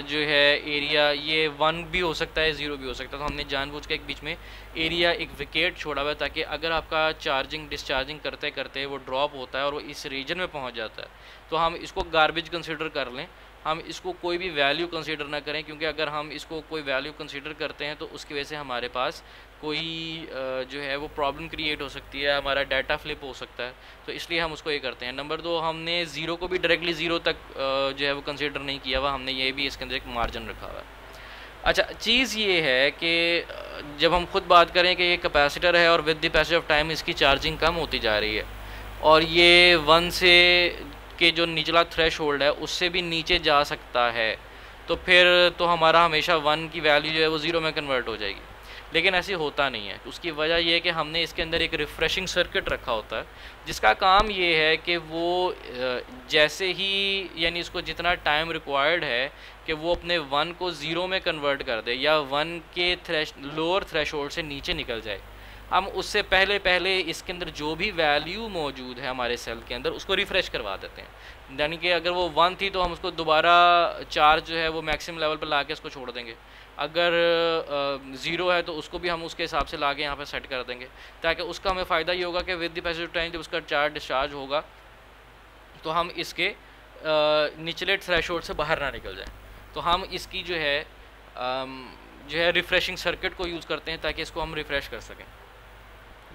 जो है एरिया ये 1 भी हो सकता है 0 भी हो सकता है, तो हमने जानबूझ के एक बीच में एरिया एक विकेट छोड़ा हुआ है ताकि अगर आपका चार्जिंग डिस्चार्जिंग करते करते वो ड्रॉप होता है और वो इस रीजन में पहुंच जाता है तो हम इसको गार्बेज कंसिडर कर लें, हम इसको कोई भी वैल्यू कंसीडर ना करें, क्योंकि अगर हम इसको कोई वैल्यू कंसीडर करते हैं तो उसकी वजह से हमारे पास कोई जो है वो प्रॉब्लम क्रिएट हो सकती है, हमारा डाटा फ्लिप हो सकता है, तो इसलिए हम उसको ये करते हैं। नंबर 2, हमने ज़ीरो को भी डायरेक्टली ज़ीरो तक जो है वो कंसीडर नहीं किया हुआ, हमने ये भी इसके अंदर एक मार्जिन रखा हुआ है। अच्छा, चीज़ ये है कि जब हम खुद बात करें कि ये कैपेसिटर है और with the passage of time इसकी चार्जिंग कम होती जा रही है और ये 1 से के जो निचला थ्रेश होल्ड है उससे भी नीचे जा सकता है, तो फिर तो हमारा हमेशा 1 की वैल्यू जो है वो 0 में कन्वर्ट हो जाएगी। लेकिन ऐसे होता नहीं है। उसकी वजह यह है कि हमने इसके अंदर एक रिफ़्रेशिंग सर्किट रखा होता है जिसका काम ये है कि वो जैसे ही यानी इसको जितना टाइम रिक्वायर्ड है कि वो अपने 1 को 0 में कन्वर्ट कर दे या 1 के लोअर थ्रेशोल्ड से नीचे निकल जाए, हम उससे पहले इसके अंदर जो भी वैल्यू मौजूद है हमारे सेल के अंदर उसको रिफ़्रेश करवा देते हैं। यानी कि अगर वो 1 थी तो हम उसको दोबारा चार्ज जो है वो मैक्सिमम लेवल पर ला के उसको छोड़ देंगे, अगर 0 है तो उसको भी हम उसके हिसाब से ला के यहाँ पर सेट कर देंगे, ताकि उसका हमें फ़ायदा ये होगा कि with the passage of time जब उसका चार्ज डिस्चार्ज होगा तो हम इसके निचले थ्रेशोल्ड से बाहर ना निकल जाएं। तो हम इसकी जो है रिफ़्रेशिंग सर्किट को यूज़ करते हैं ताकि इसको हम रिफ़्रेश कर सकें।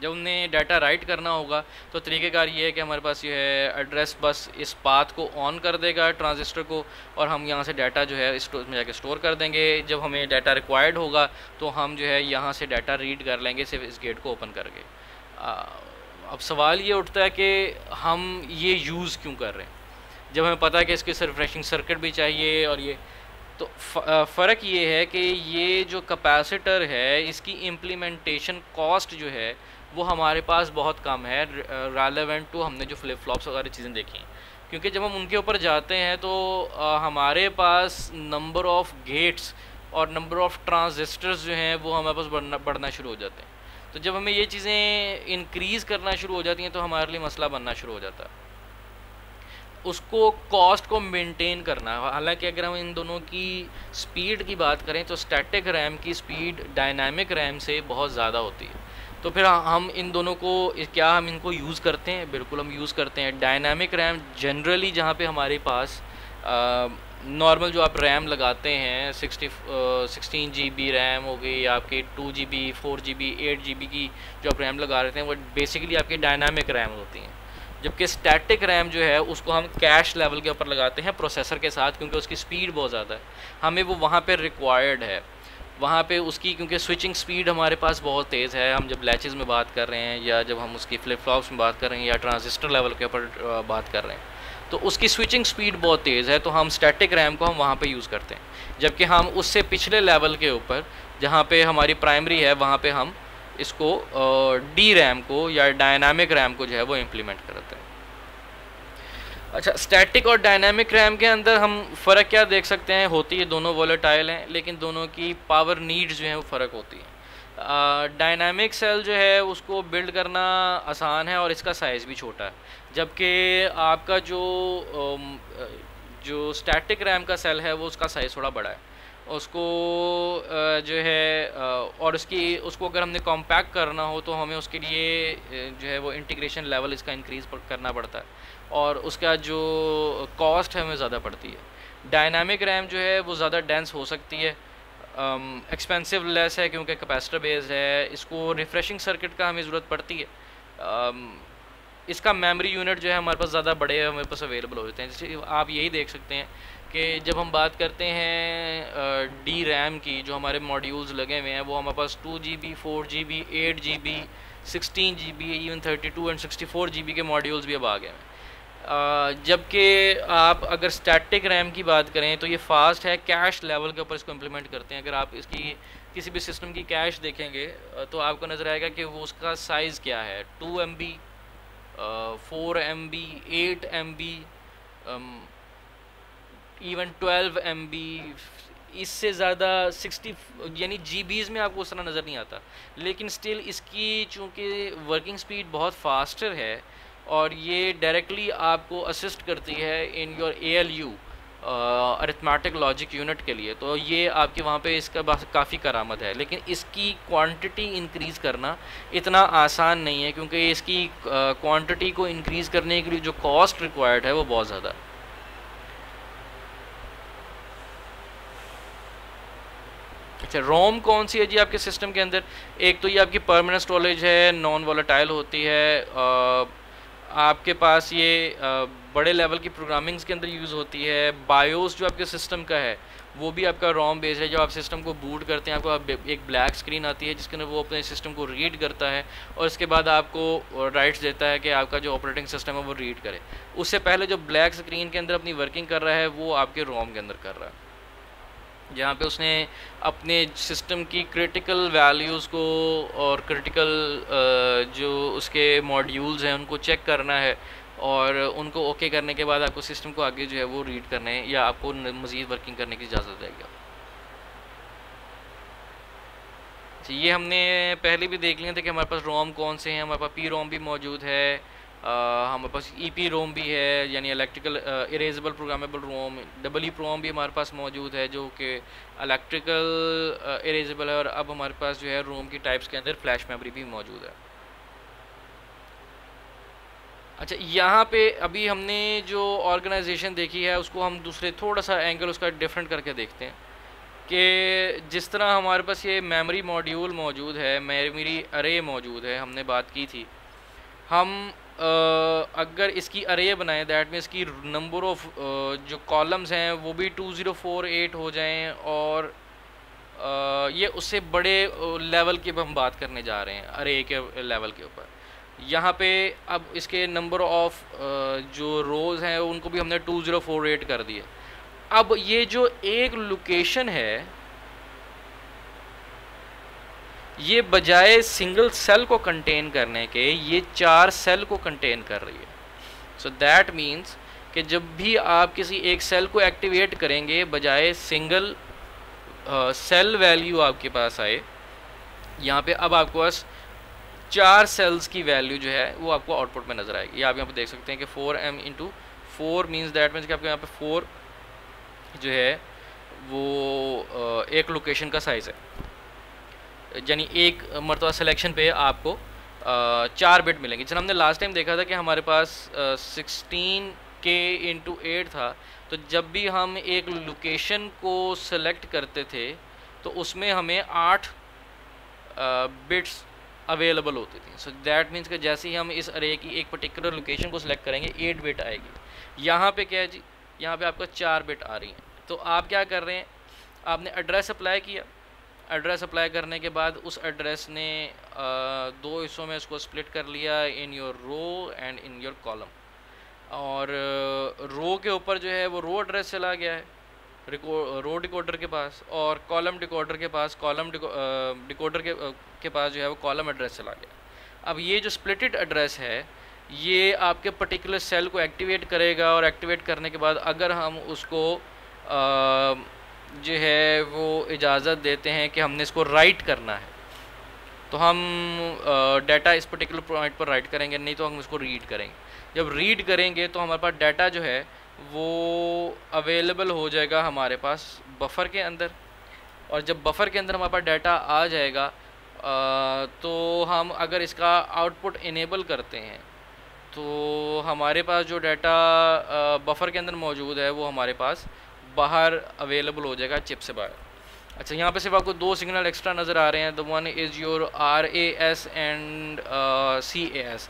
जब उन्हें डाटा राइट करना होगा तो तरीक़ेकार ये है कि हमारे पास ये है एड्रेस बस इस पाथ को ऑन कर देगा ट्रांजिस्टर को और हम यहाँ से डाटा जो है स्टोर में जाके स्टोर कर देंगे। जब हमें डाटा रिक्वायर्ड होगा तो हम जो है यहाँ से डाटा रीड कर लेंगे सिर्फ इस गेट को ओपन करके। अब सवाल ये उठता है कि हम ये यूज़ क्यों कर रहे हैं जब हमें पता है कि इसके रिफ्रेशिंग सर्किट भी चाहिए। और ये तो फ़र्क ये है कि ये जो कैपेसिटर है इसकी इम्प्लीमेंटेशन कॉस्ट जो है वो हमारे पास बहुत कम है रेलेवेंट टू हमने जो फ्लिप फ्लॉप्स वगैरह चीज़ें देखी हैं, क्योंकि जब हम उनके ऊपर जाते हैं तो हमारे पास नंबर ऑफ़ गेट्स और नंबर ऑफ़ ट्रांजिस्टर्स जो हैं वो हमारे पास बढ़ना शुरू हो जाते हैं। तो जब हमें ये चीज़ें इंक्रीज़ करना शुरू हो जाती हैं तो हमारे लिए मसला बनना शुरू हो जाता है उसको कॉस्ट को मेंटेन करना। हालांकि अगर हम इन दोनों की स्पीड की बात करें तो स्टैटिक रैम की स्पीड डायनामिक रैम से बहुत ज़्यादा होती है। तो फिर हम इन दोनों को क्या हम इनको यूज़ करते हैं? बिल्कुल हम यूज़ करते हैं। डायनामिक रैम जनरली जहाँ पे हमारे पास नॉर्मल जो आप रैम लगाते हैं 16 GB रैम हो गई, आपकी 2 GB 4 GB 8 GB की जो आप रैम लगा रहे हैं वो बेसिकली आपकी डायनामिक रैम होती हैं। जबकि स्टैटिक रैम जो है उसको हम कैश लेवल के ऊपर लगाते हैं प्रोसेसर के साथ, क्योंकि उसकी स्पीड बहुत ज़्यादा है, हमें वो वहाँ पे रिक्वायर्ड है वहाँ पे उसकी, क्योंकि स्विचिंग स्पीड हमारे पास बहुत तेज़ है। हम जब लैचेस में बात कर रहे हैं या जब हम उसकी फ्लिप फ्लॉप्स में बात कर रहे हैं या ट्रांजिस्टर लेवल के ऊपर बात कर रहे हैं तो उसकी स्विचिंग स्पीड बहुत तेज़ है, तो हम स्टैटिक रैम को हम वहाँ पे यूज़ करते हैं। जबकि हम उससे पिछले लेवल के ऊपर जहाँ पे हमारी प्राइमरी है वहाँ पे हम इसको डी रैम को या डायनामिक रैम को जो है वो इम्प्लीमेंट करते हैं। अच्छा, स्टैटिक और डायनामिक रैम के अंदर हम फ़र्क क्या देख सकते हैं? होती है दोनों वोलेटाइल हैं लेकिन दोनों की पावर नीड्स जो हैं वो फ़र्क होती है। डायनामिक सेल जो है उसको बिल्ड करना आसान है और इसका साइज़ भी छोटा है, जबकि आपका जो स्टैटिक रैम का सेल है वो उसका साइज़ थोड़ा बड़ा है। उसको जो है और उसको अगर हमने कॉम्पैक्ट करना हो तो हमें उसके लिए जो है वो इंटीग्रेशन लेवल इसका इंक्रीज़ करना पड़ता है और उसका जो कॉस्ट है हमें ज़्यादा पड़ती है। डायनामिक रैम जो है वो ज़्यादा डेंस हो सकती है, एक्सपेंसिव लेस है क्योंकि कैपेसिटर बेस्ड है, इसको रिफ़्रेशिंग सर्किट का हमें ज़रूरत पड़ती है। इसका मेमोरी यूनिट जो है हमारे पास ज़्यादा बड़े हमारे पास अवेलेबल होते हैं। जैसे आप यही देख सकते हैं कि जब हम बात करते हैं डी रैम की, जो हमारे मॉड्यूल्स लगे हुए हैं वो हमारे पास 2 GB 4 GB 8 GB 16 GB even 32 and 64 GB के मॉड्यूल्स भी अब आ गए हैं। जबकि आप अगर स्टैटिक रैम की बात करें तो ये फास्ट है, कैश लेवल के ऊपर इसको इम्प्लीमेंट करते हैं। अगर आप इसकी किसी भी सिस्टम की कैश देखेंगे तो आपको नज़र आएगा कि वो उसका साइज़ क्या है, 2 MB 4 MB 8 MB even 12 MB, इससे ज़्यादा 60 यानी GBs में आपको उस तरह नज़र नहीं आता। लेकिन स्टिल इसकी चूँकि वर्किंग स्पीड बहुत फास्टर है और ये डायरेक्टली आपको असिस्ट करती है in your ALU arithmetic logic unit के लिए, तो ये आपके वहाँ पे इसका काफ़ी करामत है। लेकिन इसकी क्वांटिटी इंक्रीज़ करना इतना आसान नहीं है, क्योंकि इसकी क्वांटिटी को इंक्रीज़ करने के लिए जो कॉस्ट रिक्वायर्ड है वो बहुत ज़्यादा है। अच्छा, रोम कौन सी है जी आपके सिस्टम के अंदर? एक तो ये आपकी परमानेंट स्टोरेज है, नॉन वोलेटाइल होती है। आपके पास ये बड़े लेवल की प्रोग्रामिंग्स के अंदर यूज़ होती है। बायोस जो आपके सिस्टम का है वो भी आपका रोम बेस है। जब आप सिस्टम को बूट करते हैं आपको एक ब्लैक स्क्रीन आती है जिसके अंदर वो अपने सिस्टम को रीड करता है और इसके बाद आपको राइट्स देता है कि आपका जो ऑपरेटिंग सिस्टम है वो रीड करे। उससे पहले जो ब्लैक स्क्रीन के अंदर अपनी वर्किंग कर रहा है वो आपके रोम के अंदर कर रहा है, जहाँ पे उसने अपने सिस्टम की क्रिटिकल वैल्यूज़ को और क्रिटिकल जो उसके मॉड्यूल्स हैं उनको चेक करना है और उनको ओके करने के बाद आपको सिस्टम को आगे जो है वो रीड करना है या आपको मज़ीद वर्किंग करने की इजाज़त देगा। ये हमने पहले भी देख लिया था कि हमारे पास रोम कौन से हैं। हमारे पास पी रोम भी मौजूद है, हमारे पास ईपी रोम भी है यानी electrical erasable programmable ROM. Double ROM भी हमारे पास मौजूद है जो कि इलेक्ट्रिकल इरेजेबल है। और अब हमारे पास जो है रोम की टाइप्स के अंदर फ्लैश मेमोरी भी मौजूद है। अच्छा, यहाँ पे अभी हमने जो ऑर्गेनाइजेशन देखी है उसको हम दूसरे थोड़ा सा एंगल उसका डिफरेंट करके देखते हैं कि जिस तरह हमारे पास ये मेमोरी मॉड्यूल मौजूद है, मेमोरी अरे मौजूद है, हमने बात की थी। हम अगर इसकी अरे बनाएं दैट मीन्स की नंबर ऑफ जो कॉलम्स हैं वो भी 2048 हो जाएं और ये उससे बड़े लेवल की हम बात करने जा रहे हैं अरे के लेवल के ऊपर। यहाँ पे अब इसके नंबर ऑफ जो रोज़ हैं उनको भी हमने 2048 कर दिए। अब ये जो एक लोकेशन है ये बजाय सिंगल सेल को कंटेन करने के ये 4 सेल को कंटेन कर रही है। सो दैट मीन्स कि जब भी आप किसी एक सेल को एक्टिवेट करेंगे बजाय सिंगल सेल वैल्यू आपके पास आए, यहाँ पे अब आपके पास 4 सेल्स की वैल्यू जो है वो आपको आउटपुट में नज़र आएगी। आप यहाँ पे देख सकते हैं कि 4m into 4 means that means कि आपको यहाँ पे 4 जो है वो एक लोकेशन का साइज़ है, यानी एक मरतबा सिलेक्शन पे आपको 4 बिट मिलेंगे। जब हमने लास्ट टाइम देखा था कि हमारे पास 16k इंटू 8 था, तो जब भी हम एक लोकेशन को सेलेक्ट करते थे तो उसमें हमें 8 बिट्स अवेलेबल होती थी। सो दैट मीन्स कि जैसे ही हम इस अरे की एक पर्टिकुलर लोकेशन को सिलेक्ट करेंगे 8 बिट आएगी। यहाँ पे क्या है जी, यहाँ पे आपका 4 बिट आ रही हैं। तो आप क्या कर रहे हैं, आपने एड्रेस अप्लाई किया, एड्रेस अप्लाई करने के बाद उस एड्रेस ने 2 हिस्सों में इसको स्प्लिट कर लिया, in your row and in your column. और रो के ऊपर जो है वो रो एड्रेस चला गया है रो डिकोडर के पास, और कॉलम डिकोडर के पास कॉलम डिकोडर के पास जो है वो कॉलम एड्रेस चला गया। अब ये जो स्प्लिटेड एड्रेस है ये आपके पर्टिकुलर सेल को एक्टिवेट करेगा और एक्टिवेट करने के बाद अगर हम उसको जो है वो इजाज़त देते हैं कि हमने इसको राइट करना है तो हम डाटा इस पर्टिकुलर पॉइंट पर राइट करेंगे, नहीं तो हम इसको रीड करेंगे। जब रीड करेंगे तो हमारे पास डाटा जो है वो अवेलेबल हो जाएगा हमारे पास बफ़र के अंदर, और जब बफ़र के अंदर हमारे पास डाटा आ जाएगा तो हम अगर इसका आउटपुट इनेबल करते हैं तो हमारे पास जो डाटा बफ़र के अंदर मौजूद है वो हमारे पास बाहर अवेलेबल हो जाएगा चिप से बाहर। अच्छा, यहाँ पे सिर्फ आपको 2 सिग्नल एक्स्ट्रा नज़र आ रहे हैं। The one is your RAS and CAS।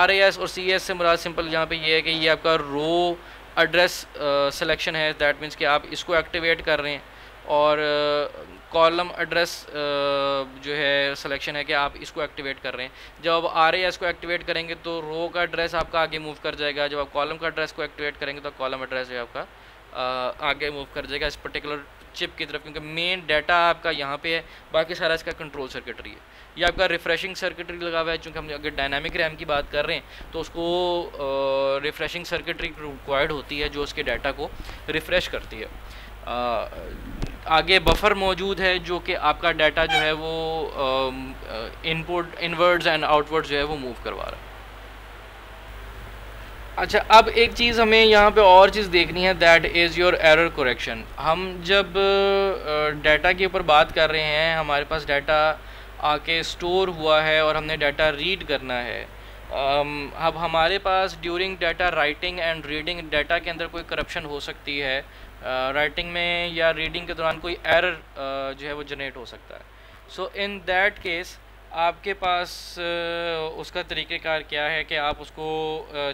RAS और CAS से मुराद सिंपल यहाँ पे ये है कि ये आपका रो एड्रेस सिलेक्शन है, दैट मीन्स कि आप इसको एक्टिवेट कर रहे हैं, और कॉलम एड्रेस जो है सिलेक्शन है कि आप इसको एक्टिवेट कर रहे हैं। जब आप RAS को एक्टिवेट करेंगे तो रो का एड्रेस आपका आगे मूव कर जाएगा, जब आप कॉलम का एड्रेस को एक्टिवेट करेंगे तो कॉलम एड्रेस जो है आपका आगे मूव कर जाएगा इस पर्टिकुलर चिप की तरफ, क्योंकि मेन डाटा आपका यहाँ पे है, बाकी सारा इसका कंट्रोल सर्किटरी है। ये आपका रिफ़्रेशिंग सर्किटरी लगा हुआ है, चूँकि हम अगर डायनामिक रैम की बात कर रहे हैं तो उसको रिफ़्रेशिंग सर्किटरी रिक्वायर्ड होती है जो उसके डाटा को रिफ़्रेश करती है। आगे बफ़र मौजूद है जो कि आपका डाटा जो है वो इनपुट इनवर्ड्स एंड आउटवर्ड्स जो है वो मूव करवा रहा है। अच्छा, अब एक चीज़ हमें यहाँ पे और चीज़ देखनी है, that is your error correction. हम जब डाटा के ऊपर बात कर रहे हैं, हमारे पास डाटा आके स्टोर हुआ है और हमने डाटा रीड करना है। अब हमारे पास during data writing and reading data के अंदर कोई करप्शन हो सकती है, राइटिंग में या रीडिंग के दौरान कोई एरर जो है वो जनरेट हो सकता है। सो इन दैट केस आपके पास उसका तरीक़ेकार क्या है कि आप उसको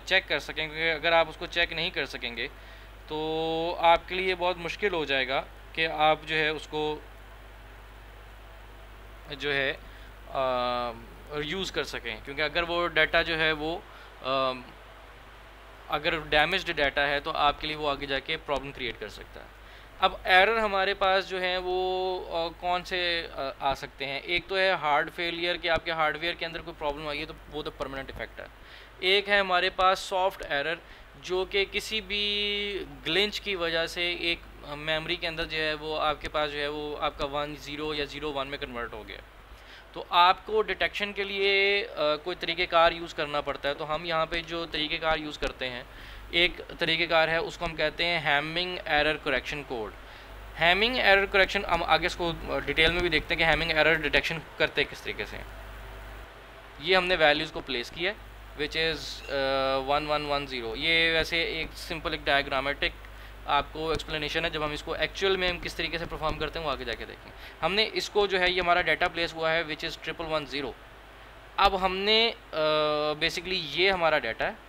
चेक कर सकें, क्योंकि अगर आप उसको चेक नहीं कर सकेंगे तो आपके लिए बहुत मुश्किल हो जाएगा कि आप जो है उसको जो है यूज़ कर सकें, क्योंकि अगर वो डाटा जो है वो अगर डैमेज्ड डाटा है तो आपके लिए वो आगे जाके प्रॉब्लम क्रिएट कर सकता है। अब एरर हमारे पास जो है वो कौन से आ सकते हैं। एक तो है हार्ड फेलियर, कि आपके हार्डवेयर के अंदर कोई प्रॉब्लम आई है तो वो तो परमानेंट इफेक्ट है। एक है हमारे पास सॉफ्ट एरर, जो कि किसी भी ग्लिंच की वजह से एक मेमोरी के अंदर जो है वो आपके पास जो है वो आपका 1-0 या 0-1 में कन्वर्ट हो गया। तो आपको डिटेक्शन के लिए कोई तरीक़ेकार यूज़ करना पड़ता है। तो हम यहाँ पे जो तरीक़ेकार यूज़ करते हैं, एक तरीक़ेकार है उसको हम कहते हैं Hamming error correction code. Hamming error correction, हम आगे इसको डिटेल में भी देखते हैं कि हैमिंग एरर डिटेक्शन करते किस तरीके से। ये हमने वैल्यूज़ को प्लेस किया है, विच इज़ 1110। ये वैसे एक सिंपल एक डायग्रामेटिक आपको एक्सप्लेनेशन है। जब हम इसको एक्चुअल में हम किस तरीके से परफॉर्म करते हैं वो आगे जाके देखें। हमने इसको जो है, ये हमारा डाटा प्लेस हुआ है विच इज़ 1110। अब हमने बेसिकली ये हमारा डाटा है,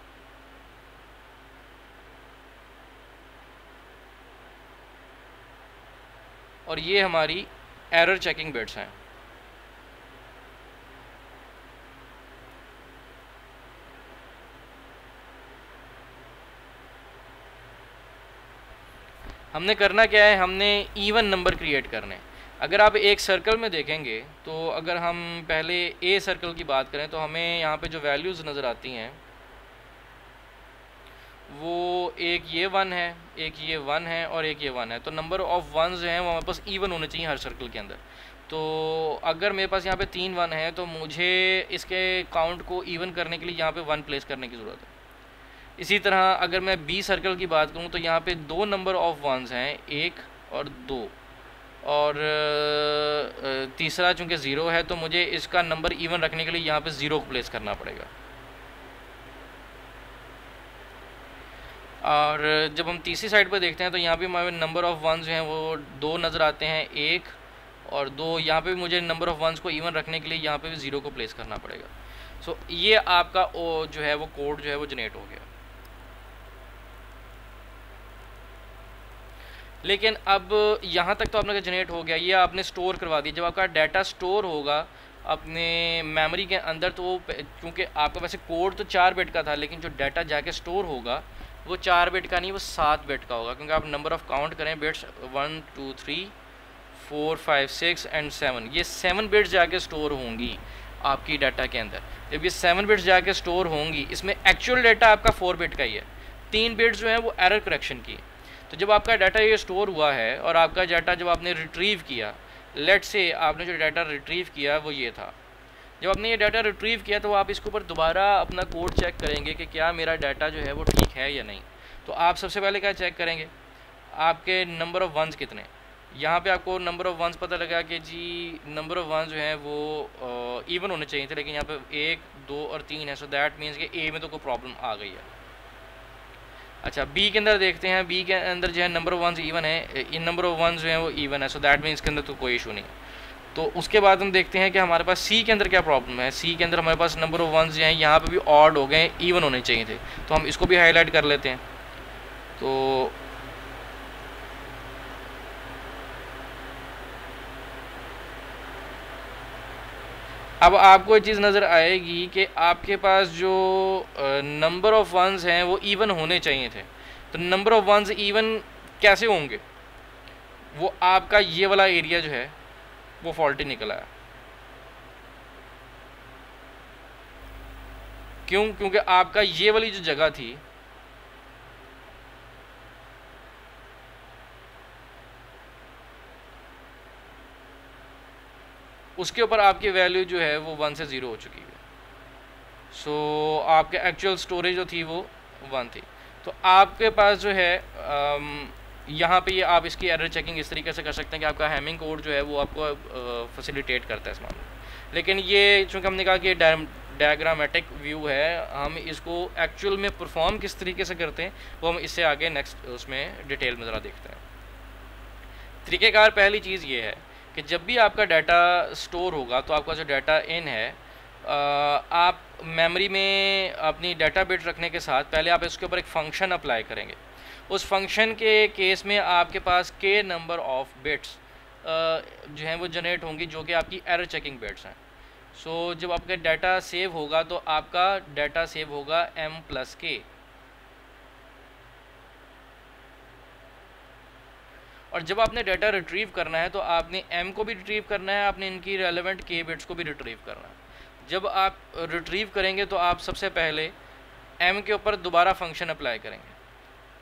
और ये हमारी एरर चेकिंग बिट्स हैं। हमने करना क्या है, हमने इवन नंबर क्रिएट करने। अगर आप एक सर्कल में देखेंगे तो अगर हम पहले ए सर्कल की बात करें तो हमें यहाँ पे जो वैल्यूज़ नज़र आती हैं वो एक ये 1 है, एक ये 1 है और एक ये 1 है। तो नंबर ऑफ़ वंस जो हैं वो हमारे पास इवन होने चाहिए हर सर्कल के अंदर। तो अगर मेरे पास यहाँ पे 3 1 है तो मुझे इसके काउंट को इवन करने के लिए यहाँ पे 1 प्लेस करने की ज़रूरत है। इसी तरह अगर मैं बी सर्कल की बात करूँ तो यहाँ पे 2 नंबर ऑफ़ वंस हैं, 1 और 2, और तीसरा चूँकि 0 है तो मुझे इसका नंबर इवन रखने के लिए यहाँ पे 0 को प्लेस करना पड़ेगा। और जब हम तीसरी साइड पर देखते हैं तो यहाँ पे हमारे नंबर ऑफ़ वंस जो हैं वो 2 नज़र आते हैं, 1 और 2। यहाँ पे भी मुझे नंबर ऑफ़ वंस को इवन रखने के लिए यहाँ पे भी 0 को प्लेस करना पड़ेगा। सो ये आपका जो है वो कोड जो है वो जनरेट हो गया। लेकिन अब यहाँ तक तो आपने जनरेट हो गया, ये आपने स्टोर करवा दिया। जब आपका डाटा स्टोर होगा अपने मेमोरी के अंदर तो क्योंकि आपका वैसे कोड तो 4 बिट का था, लेकिन जो डाटा जाके स्टोर होगा वो 4 बिट का नहीं, वो 7 बिट का होगा। क्योंकि आप नंबर ऑफ़ काउंट करें बिट्स 1 2 3 4 5 6 एंड 7, ये 7 बिट्स जाके स्टोर होंगी आपकी डाटा के अंदर। जब ये 7 बिट्स जाके स्टोर होंगी, इसमें एक्चुअल डाटा आपका 4 बिट का ही है, 3 बिट्स जो है वो एरर करेक्शन की। तो जब आपका डाटा ये स्टोर हुआ है और आपका डाटा जब आपने रिट्रीव किया, लेट से आपने जो डाटा रिट्रीव किया वो ये था, जब आपने ये डाटा रिट्रीव किया तो आप इसके ऊपर दोबारा अपना कोड चेक करेंगे कि क्या मेरा डाटा जो है वो ठीक है या नहीं। तो आप सबसे पहले क्या चेक करेंगे, आपके नंबर ऑफ़ वंस कितने। यहाँ पे आपको नंबर ऑफ़ वंस पता लगा कि जी नंबर ऑफ़ वंस जो है वो इवन होने चाहिए थे, लेकिन यहाँ पे 1 2 और 3 है। सो दैट मीन्स कि ए में तो कोई प्रॉब्लम आ गई है। अच्छा, बी के अंदर देखते हैं, बी के अंदर जो है नंबर ऑफ़ वंस इवन है, इन नंबर ऑफ़ वंस जो है वो इवन है। सो दैट मीन्स के अंदर तो कोई इशू नहीं है। तो उसके बाद हम देखते हैं कि हमारे पास सी के अंदर क्या प्रॉब्लम है। सी के अंदर हमारे पास नंबर ऑफ़ वंस जो हैं यहाँ पे भी ऑड हो गए, इवन होने चाहिए थे। तो हम इसको भी हाईलाइट कर लेते हैं। तो अब आपको ये चीज़ नज़र आएगी कि आपके पास जो नंबर ऑफ़ वंस हैं वो इवन होने चाहिए थे। तो नंबर ऑफ़ वंस इवन कैसे होंगे, वो आपका ये वाला एरिया जो है वो फॉल्टी निकल आया। क्यों? क्योंकि आपका ये वाली जो जगह थी उसके ऊपर आपकी वैल्यू जो है वो 1 से 0 हो चुकी है। सो आपके एक्चुअल स्टोरेज जो थी वो 1 थी। तो आपके पास जो है यहाँ पे ये आप इसकी एरर चेकिंग इस तरीके से कर सकते हैं कि आपका हैमिंग कोड जो है वो आपको फैसिलिटेट करता है इस मामले में। लेकिन ये चूँकि हमने कहा कि डायग्रामेटिक व्यू है, हम इसको एक्चुअल में परफॉर्म किस तरीके से करते हैं वो हम इससे आगे नेक्स्ट उसमें डिटेल में ज़रा देखते हैं। तरीक़ेकार पहली चीज़ ये है कि जब भी आपका डाटा स्टोर होगा तो आपका जो डाटा इन है, आप मेमोरी में अपनी डाटा बिट रखने के साथ पहले आप इसके ऊपर एक फ़ंक्शन अप्लाई करेंगे। उस फंक्शन के केस में आपके पास के नंबर ऑफ़ बिट्स जो हैं वो जनरेट होंगी, जो कि आपकी एरर चेकिंग बिट्स हैं। सो जब आपका डाटा सेव होगा तो आपका डाटा सेव होगा m+k, और जब आपने डाटा रिट्रीव करना है तो आपने m को भी रिट्रीव करना है, आपने इनकी रेलेवेंट k बिट्स को भी रिट्रीव करना है। जब आप रिट्रीव करेंगे तो आप सबसे पहले m के ऊपर दोबारा फंक्शन अप्लाई करेंगे,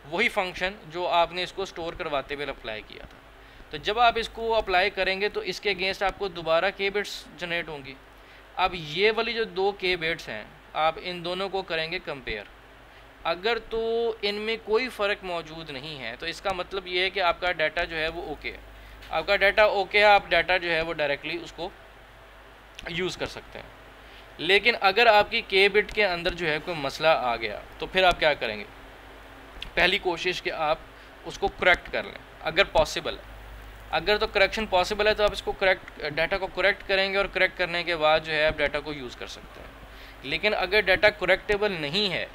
वही फंक्शन जो आपने इसको स्टोर करवाते हुए अप्लाई किया था। तो जब आप इसको अप्लाई करेंगे तो इसके अगेंस्ट आपको दोबारा k बिट्स जनरेट होंगी। अब ये वाली जो 2 k बिट्स हैं, आप इन दोनों को करेंगे कंपेयर। अगर तो इनमें कोई फ़र्क मौजूद नहीं है तो इसका मतलब ये है कि आपका डाटा जो है वो ओके है। आपका डाटा ओके है, आप डाटा जो है वो डायरेक्टली उसको यूज़ कर सकते हैं। लेकिन अगर आपकी k बिट के अंदर जो है कोई मसला आ गया तो फिर आप क्या करेंगे? पहली कोशिश कि आप उसको करेक्ट कर लें अगर पॉसिबल है। अगर तो करेक्शन पॉसिबल है तो आप इसको डाटा को करेक्ट करेंगे, और करेक्ट करने के बाद जो है आप डाटा को यूज़ कर सकते हैं। लेकिन अगर डाटा करेक्टेबल नहीं है,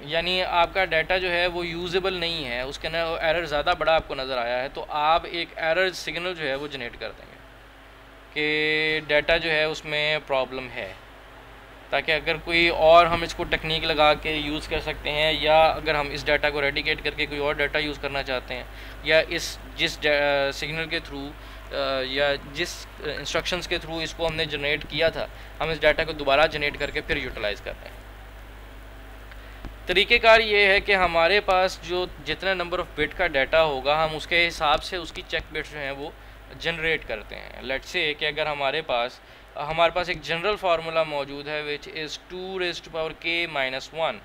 यानी आपका डाटा जो है वो यूजेबल नहीं है, उसके अंदर एरर ज़्यादा बड़ा आपको नज़र आया है, तो आप एक एरर सिग्नल जो है वो जनरेट कर देंगे कि डाटा जो है उसमें प्रॉब्लम है, ताकि अगर कोई और हम इसको टेक्निक लगा के यूज़ कर सकते हैं, या अगर हम इस डाटा को रेडिकेट करके कोई और डाटा यूज़ करना चाहते हैं, या जिस सिग्नल के थ्रू या जिस इंस्ट्रक्शंस के थ्रू इसको हमने जनरेट किया था, हम इस डाटा को दोबारा जनरेट करके फिर यूटिलाइज़ करते हैं। तरीक़ेकार ये है कि हमारे पास जो जितना नंबर ऑफ़ बिट का डाटा होगा, हम उसके हिसाब से उसकी चेक बिट्स जो हैं वो जनरेट करते हैं। लेट्स से कि अगर हमारे पास एक जनरल फार्मूला मौजूद है which is 2⁻k-1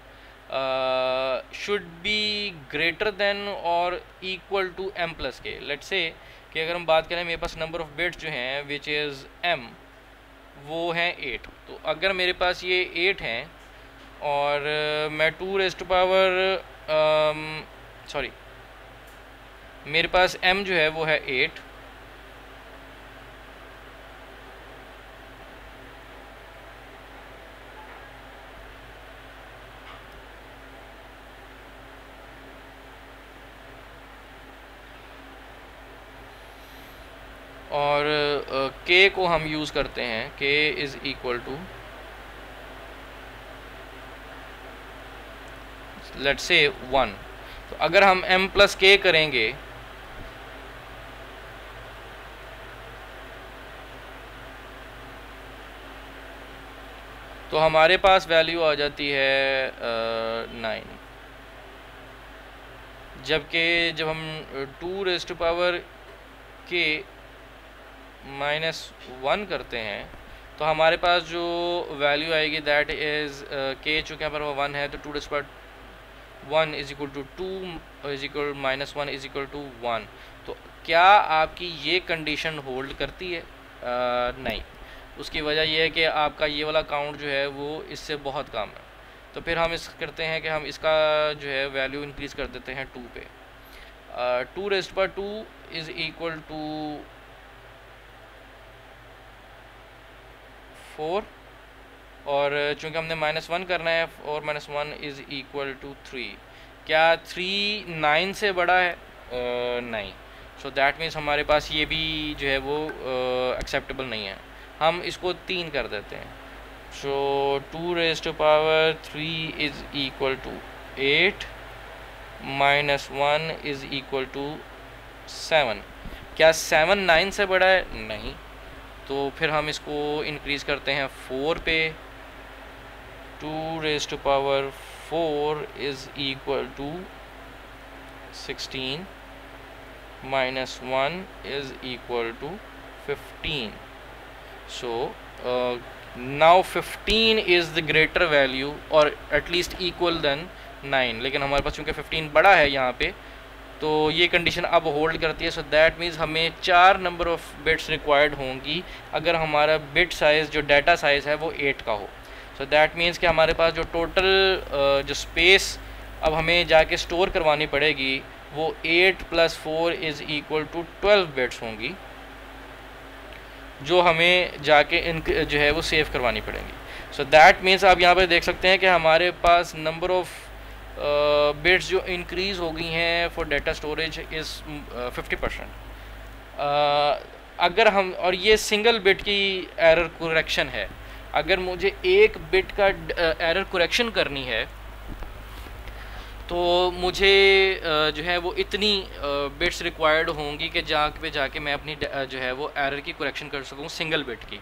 should be greater than और equal to m+k। Let's say कि अगर हम बात करें, मेरे पास नंबर ऑफ़ बिट्स जो हैं विच इज़ m, वो हैं 8। तो अगर मेरे पास ये 8 हैं और मैं मेरे पास m जो है वो है 8, और k को हम यूज़ करते हैं, k is equal to let's say 1। तो अगर हम m+k करेंगे तो हमारे पास वैल्यू आ जाती है 9। जबकि जब हम 2⁻k-1 करते हैं तो हमारे पास जो वैल्यू आएगी दैट इज़ k, चूँकि यहाँ पर वो 1 है तो 2⁻1 is equal to 2 is equal -1 is equal to 1। तो क्या आपकी ये कंडीशन होल्ड करती है? नहीं। उसकी वजह यह है कि आपका ये वाला काउंट जो है वो इससे बहुत कम है। तो फिर हम करते हैं कि हम इसका जो है वैल्यू इंक्रीज़ कर देते हैं 2 पे। 2⁻2 इज़ इक्वल टू 4, और चूँकि हमने -1 करना है, और -1 इज़ इक्वल टू 3। क्या 3 9 से बड़ा है? नहीं। सो दैट मीन्स हमारे पास ये भी जो है वो एक्सेप्टेबल नहीं है। हम इसको 3 कर देते हैं। So 2⁻³ is equal to 8 -1 is equal to 7। क्या 7 9 से बड़ा है? नहीं। तो फिर हम इसको इंक्रीज़ करते हैं 4 पे। 2⁻4 is equal to 16 -1 is equal to 15। So now 15 is the greater value और एटलीस्ट इक्वल देन 9, लेकिन हमारे पास चूँकि 15 बड़ा है यहाँ पे, तो ये कंडीशन अब होल्ड करती है। सो दैट मीन्स हमें 4 नंबर ऑफ़ बिट्स रिक्वायर्ड होंगी अगर हमारा बिट साइज़ जो डाटा साइज़ है वो 8 का हो। सो दैट मीन्स कि हमारे पास जो टोटल जो स्पेस अब हमें जाके स्टोर करवानी पड़ेगी वो 8 + 4 इज़ इक्वल टू 12 बिट्स होंगी, जो हमें जाके जो है वो सेव करवानी पड़ेंगी। सो दैट मीन्स आप यहाँ पे देख सकते हैं कि हमारे पास नंबर ऑफ़ बिट्स जो इंक्रीज़ हो गई हैं फॉर डाटा स्टोरेज इज़ 50%। अगर हम, और ये सिंगल बिट की एरर करेक्शन है, अगर मुझे एक बिट का एरर करेक्शन करनी है तो मुझे जो है वो इतनी बिट्स रिक्वायर्ड होंगी कि जाके मैं अपनी जो है वो एरर की करेक्शन कर सकूँ सिंगल बिट की,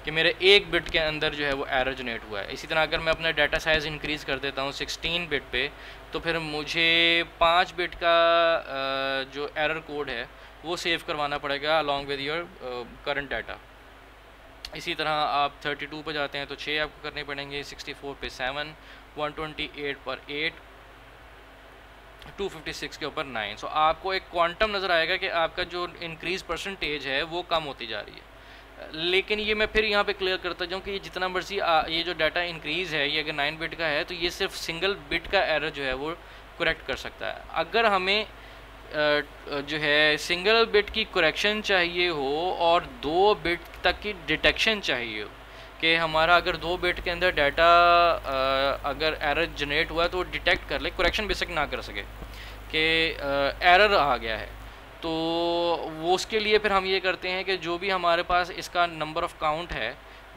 कि मेरे एक बिट के अंदर जो है वो एरर जनरेट हुआ है। इसी तरह अगर मैं अपना डाटा साइज़ इंक्रीज़ कर देता हूँ 16 बिट पे, तो फिर मुझे 5 बिट का जो एरर कोड है वो सेव करवाना पड़ेगा along with your current data. इसी तरह आप 32 पे जाते हैं तो 6 आपको करने पड़ेंगे, 64 पे 7, 128 पर 8, 256 के ऊपर 9। सो आपको एक क्वांटम नज़र आएगा कि आपका जो इंक्रीज़ परसेंटेज है वो कम होती जा रही है। लेकिन ये मैं फिर यहाँ पे क्लियर करता जाऊँ कि ये जितना मर्जी ये जो डाटा इंक्रीज़ है, ये अगर 9 बिट का है तो ये सिर्फ सिंगल बिट का एरर जो है वो करेक्ट कर सकता है। अगर हमें जो है सिंगल बिट की करेक्शन चाहिए हो और 2 बिट तक की डिटेक्शन चाहिए हो, कि हमारा अगर 2 बिट के अंदर डाटा अगर एरर जनरेट हुआ है तो वो डिटेक्ट कर ले, करेक्शन बेसिक ना कर सके कि एरर आ गया है, तो वो उसके लिए फिर हम ये करते हैं कि जो भी हमारे पास इसका नंबर ऑफ़ काउंट है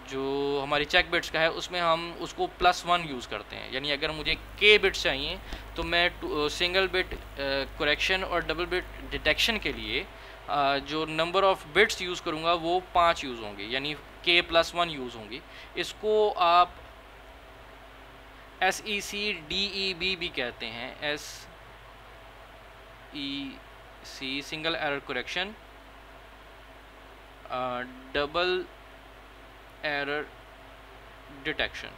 जो हमारी चेक बिट्स का है, उसमें हम उसको +1 यूज़ करते हैं। यानी अगर मुझे k बिट्स चाहिए तो मैं सिंगल बिट करेक्शन और डबल बिट डिटेक्शन के लिए जो नंबर ऑफ़ बिट्स यूज़ करूँगा वो 5 यूज़ होंगे, यानी k+1 यूज़ होंगी। इसको आप SECDEB भी कहते हैं, SEC single error correction, double error detection.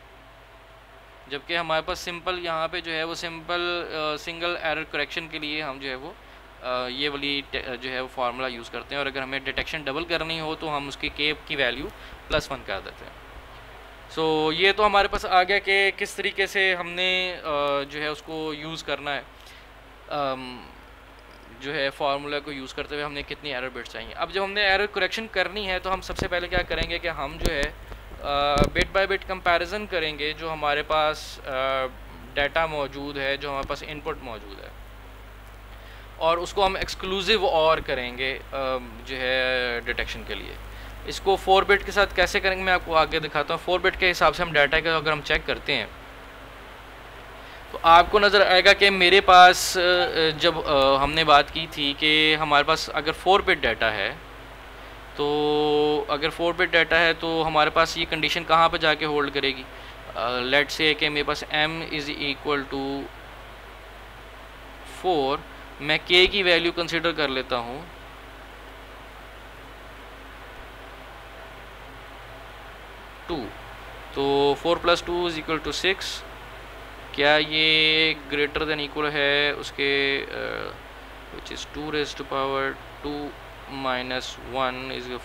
जबकि हमारे पास सिंपल यहाँ पे जो है वो सिंपल सिंगल एरर करेक्शन के लिए हम जो है वो ये वाली जो है वो फार्मूला यूज़ करते हैं, और अगर हमें डिटेक्शन डबल करनी हो तो हम उसकी k की वैल्यू +1 कर देते हैं। सो ये तो हमारे पास आ गया कि किस तरीके से हमने जो है उसको यूज़ करना है, जो है फार्मूला को यूज़ करते हुए हमने कितनी एरर बिट्स चाहिए। अब जब हमने एरर करेक्शन करनी है तो हम सबसे पहले क्या करेंगे कि हम जो है बिट बाय बिट कंपैरिजन करेंगे जो हमारे पास डाटा मौजूद है, जो हमारे पास इनपुट मौजूद है, और उसको हम एक्सक्लूसिव और करेंगे जो है डिटेक्शन के लिए। इसको 4 बिट के साथ कैसे करेंगे मैं आपको आगे दिखाता हूँ। 4 बिट के हिसाब से हम डाटा का अगर हम चेक करते हैं तो आपको नज़र आएगा कि मेरे पास जब हमने बात की थी कि हमारे पास अगर 4 बिट डाटा है, तो अगर 4 बिट डाटा है तो हमारे पास ये कंडीशन कहाँ पर जाके होल्ड करेगी। लेट्स से कि मेरे पास m = 4, मैं k की वैल्यू कंसिडर कर लेता हूँ, तो 4 + 2 = 6। क्या ये ग्रेटर देन इक्वल है उसके which is 2 raised to power 2 - 1 =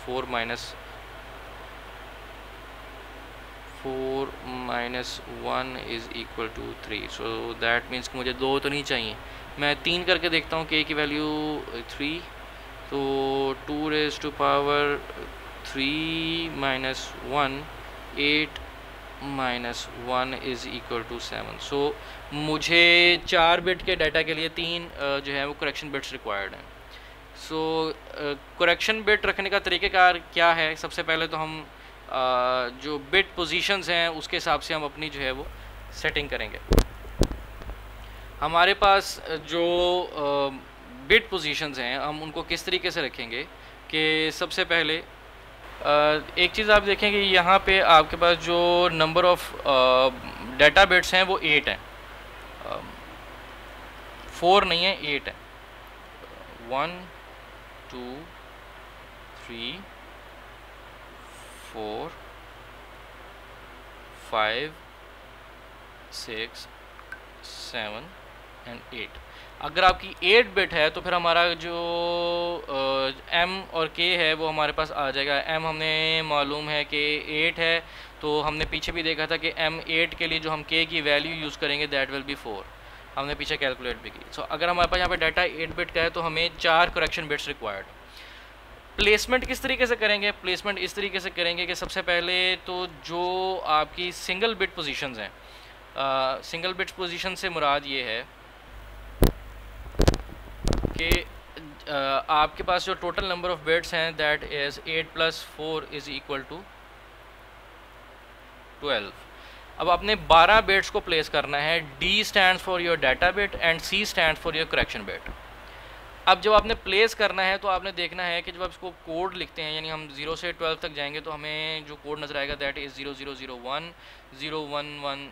4 - 1 = 3। So that means कि मुझे 2 तो नहीं चाहिए, मैं 3 करके देखता हूँ k की वैल्यू 3, तो 2 raised to power 3 - 1 8 - 1 = 7। सो मुझे 4 बिट के डाटा के लिए 3 जो है वो करेक्शन बिट्स रिक्वायर्ड हैं। सो करेक्शन बिट रखने का तरीक़ेकार क्या है, सबसे पहले तो हम जो बिट पोजीशंस हैं उसके हिसाब से हम अपनी जो है वो सेटिंग करेंगे। हमारे पास जो बिट पोजीशंस हैं हम उनको किस तरीके से रखेंगे कि सबसे पहले एक चीज़ आप देखें कि यहाँ पे आपके पास जो नंबर ऑफ़ डाटा बिट्स हैं वो 8 हैं, 4 नहीं है, 8 है। 1 2 3 4 5 6 7 एंड 8। अगर आपकी 8 बिट है तो फिर हमारा जो m और k है वो हमारे पास आ जाएगा। m हमने मालूम है कि 8 है, तो हमने पीछे भी देखा था कि m8 के लिए जो हम k की वैल्यू यूज़ करेंगे दैट विल बी 4, हमने पीछे कैलकुलेट भी की। सो अगर हमारे पास यहाँ पे डाटा 8 बिट का है तो हमें 4 करेक्शन बिट्स रिक्वायर्ड। प्लेसमेंट किस तरीके से करेंगे? प्लेसमेंट इस तरीके से करेंगे कि सबसे पहले तो जो आपकी सिंगल बिट पोजीशंस हैं, सिंगल बिट पोजीशन से मुराद ये है कि आपके पास जो टोटल नंबर ऑफ बिट्स हैं that is 8 + 4 is equal to 12। अब आपने 12 बिट्स को प्लेस करना है। D stands for your data bit and C stands for your correction bit. अब जब आपने प्लेस करना है तो आपने देखना है कि जब आप इसको कोड लिखते हैं, यानी हम 0 से 12 तक जाएंगे तो हमें जो कोड नज़र आएगा दैट इज़ 0001 011